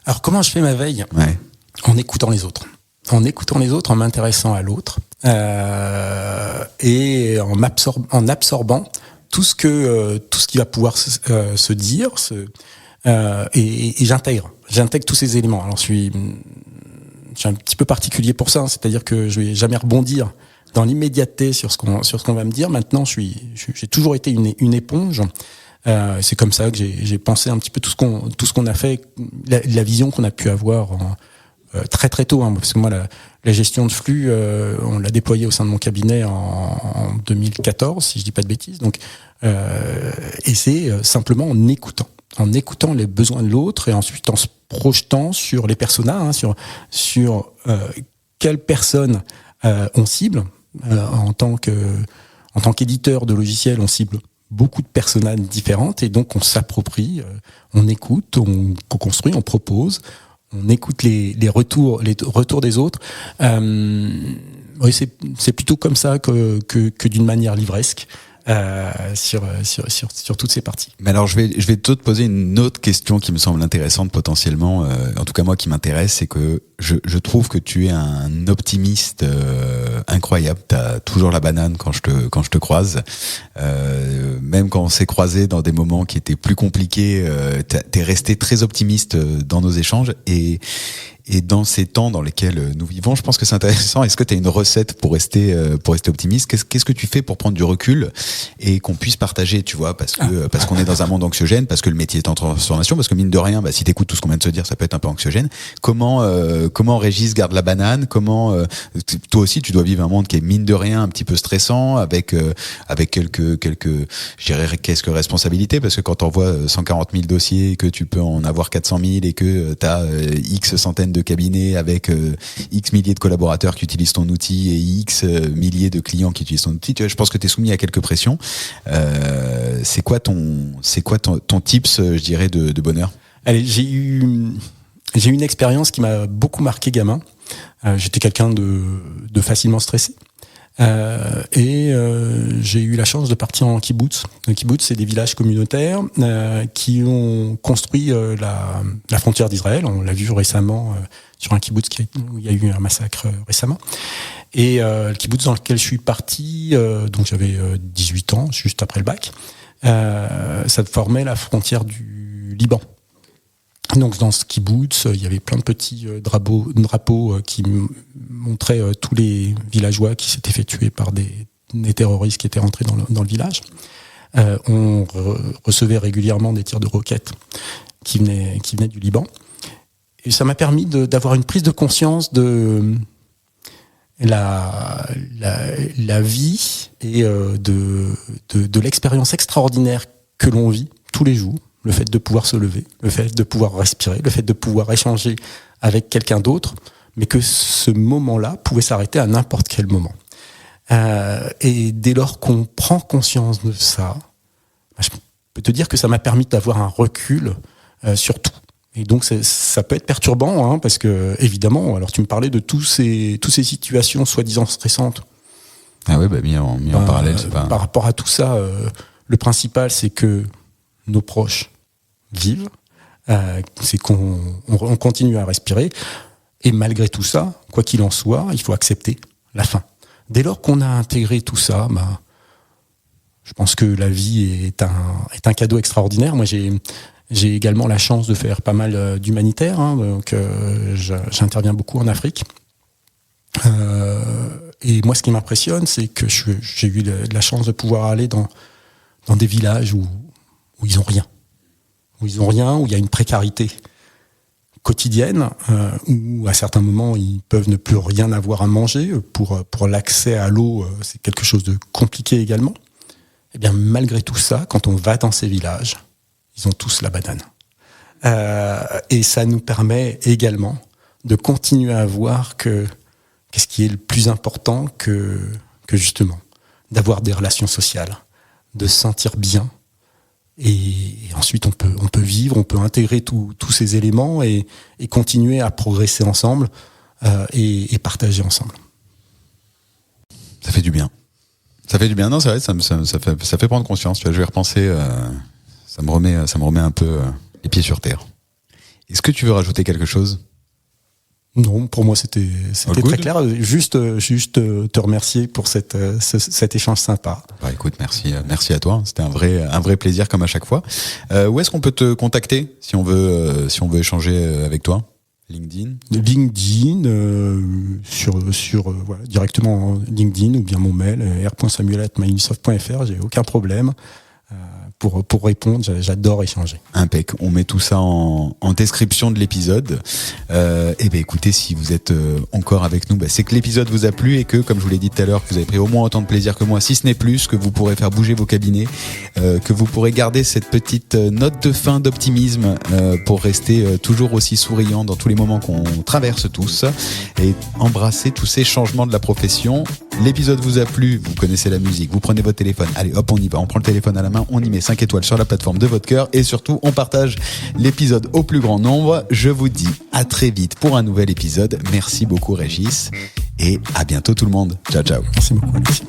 Speaker 1: Alors, comment je fais ma veille ?
Speaker 2: Ouais.
Speaker 1: En écoutant les autres. En écoutant les autres, en m'intéressant à l'autre et en absorbant tout ce qui va pouvoir se dire et j'intègre tous ces éléments. Alors je suis un petit peu particulier pour ça, c'est-à-dire que je vais jamais rebondir dans l'immédiateté sur ce qu'on va me dire. Maintenant, j'ai toujours été une éponge. C'est comme ça que j'ai pensé un petit peu tout ce qu'on a fait, la vision qu'on a pu avoir très très tôt, parce que moi la gestion de flux, on l'a déployée au sein de mon cabinet en 2014, si je dis pas de bêtises. Donc, et c'est simplement en écoutant les besoins de l'autre et ensuite en se projetant sur les personas, sur quelles personnes on cible. En tant qu'éditeur de logiciels, on cible beaucoup de personas différentes et donc on s'approprie, on écoute, on co-construit, on propose. On écoute les retours des autres. Oui, c'est plutôt comme ça que d'une manière livresque sur toutes ces parties.
Speaker 2: Mais alors je vais te poser une autre question qui me semble intéressante potentiellement. En tout cas moi qui m'intéresse, c'est que je trouve que tu es un optimiste incroyable. T'as toujours la banane quand je te croise. Même quand on s'est croisés dans des moments qui étaient plus compliqués, t'es resté très optimiste dans nos échanges et dans ces temps dans lesquels nous vivons, je pense que c'est intéressant. Est-ce que tu as une recette pour rester optimiste ? Qu'est-ce que tu fais pour prendre du recul et qu'on puisse partager, tu vois, parce qu'on est dans un monde anxiogène, parce que le métier est en transformation, parce que mine de rien, si t'écoutes tout ce qu'on vient de se dire, ça peut être un peu anxiogène. Comment Régis garde la banane ? Comment toi aussi tu dois vivre un monde qui est mine de rien un petit peu stressant, avec quelques je dirais quelques responsabilités, parce que quand t'envoies 140 000 dossiers, que tu peux en avoir 400 000 et que t'as X centaines de cabinets avec X milliers de collaborateurs qui utilisent ton outil et X milliers de clients qui utilisent ton outil, tu vois, je pense que tu es soumis à quelques pressions. C'est quoi ton tips, je dirais, de bonheur ?
Speaker 1: Allez, j'ai eu une expérience qui m'a beaucoup marqué gamin. J'étais quelqu'un de facilement stressé. J'ai eu la chance de partir en kibbutz. Un kibbutz, c'est des villages communautaires qui ont construit la frontière d'Israël. On l'a vu récemment sur un kibbutz où il y a eu un massacre récemment. Et le kibbutz dans lequel je suis parti, donc j'avais 18 ans, juste après le bac, ça formait la frontière du Liban. Donc dans ce kibbutz, il y avait plein de petits drapeaux qui montraient tous les villageois qui s'étaient fait tuer par des terroristes qui étaient rentrés dans le village. On recevait régulièrement des tirs de roquettes qui venaient du Liban. Et ça m'a permis d'avoir une prise de conscience de la vie et de l'expérience extraordinaire que l'on vit tous les jours. Le fait de pouvoir se lever, le fait de pouvoir respirer, le fait de pouvoir échanger avec quelqu'un d'autre, mais que ce moment-là pouvait s'arrêter à n'importe quel moment. Et dès lors qu'on prend conscience de ça, je peux te dire que ça m'a permis d'avoir un recul sur tout. Et donc ça peut être perturbant, parce que évidemment, alors tu me parlais de toutes ces situations soi-disant stressantes.
Speaker 2: Ah ouais, mis en parallèle, c'est pas...
Speaker 1: Par rapport à tout ça, le principal, c'est que nos proches vivent, c'est qu'on continue à respirer, et malgré tout ça, quoi qu'il en soit, il faut accepter la fin. Dès lors qu'on a intégré tout ça, je pense que la vie est un cadeau extraordinaire. Moi, j'ai également la chance de faire pas mal d'humanitaire, donc j'interviens beaucoup en Afrique. Et moi, ce qui m'impressionne, c'est que j'ai eu la chance de pouvoir aller dans des villages où ils ont rien. Où il y a une précarité quotidienne, où à certains moments, ils peuvent ne plus rien avoir à manger. Pour l'accès à l'eau, c'est quelque chose de compliqué également. Et bien, malgré tout ça, quand on va dans ces villages, ils ont tous la banane. Et ça nous permet également de continuer à voir qu'est-ce qui est le plus important que justement d'avoir des relations sociales, de se sentir bien. Et ensuite, on peut vivre, on peut intégrer tous ces éléments et continuer à progresser ensemble et partager ensemble.
Speaker 2: Ça fait du bien. Ça fait du bien. Non, c'est vrai, ça fait prendre conscience. Tu vois, je vais repenser. Ça me remet un peu les pieds sur terre. Est-ce que tu veux rajouter quelque chose ?
Speaker 1: Non, pour moi c'était très clair. Juste te remercier pour cet échange sympa.
Speaker 2: Écoute, merci à toi. C'était un vrai plaisir comme à chaque fois. Où est-ce qu'on peut te contacter si on veut échanger avec toi ? LinkedIn, voilà, directement en LinkedIn ou bien mon mail r.samuel@myusoft.fr. J'ai aucun problème. Pour répondre, j'adore échanger. Impec. On met tout ça en description de l'épisode. Et écoutez, si vous êtes encore avec nous, c'est que l'épisode vous a plu et que, comme je vous l'ai dit tout à l'heure, que vous avez pris au moins autant de plaisir que moi, si ce n'est plus, que vous pourrez faire bouger vos cabinets, que vous pourrez garder cette petite note de fin d'optimisme pour rester toujours aussi souriant dans tous les moments qu'on traverse tous et embrasser tous ces changements de la profession. L'épisode vous a plu, vous connaissez la musique, vous prenez votre téléphone, allez hop, on y va, on prend le téléphone à la main, on y met 5 étoiles sur la plateforme de votre cœur et surtout on partage l'épisode au plus grand nombre. Je vous dis à très vite pour un nouvel épisode. Merci beaucoup Régis et à bientôt tout le monde. Ciao ciao.
Speaker 1: Merci beaucoup Alexis.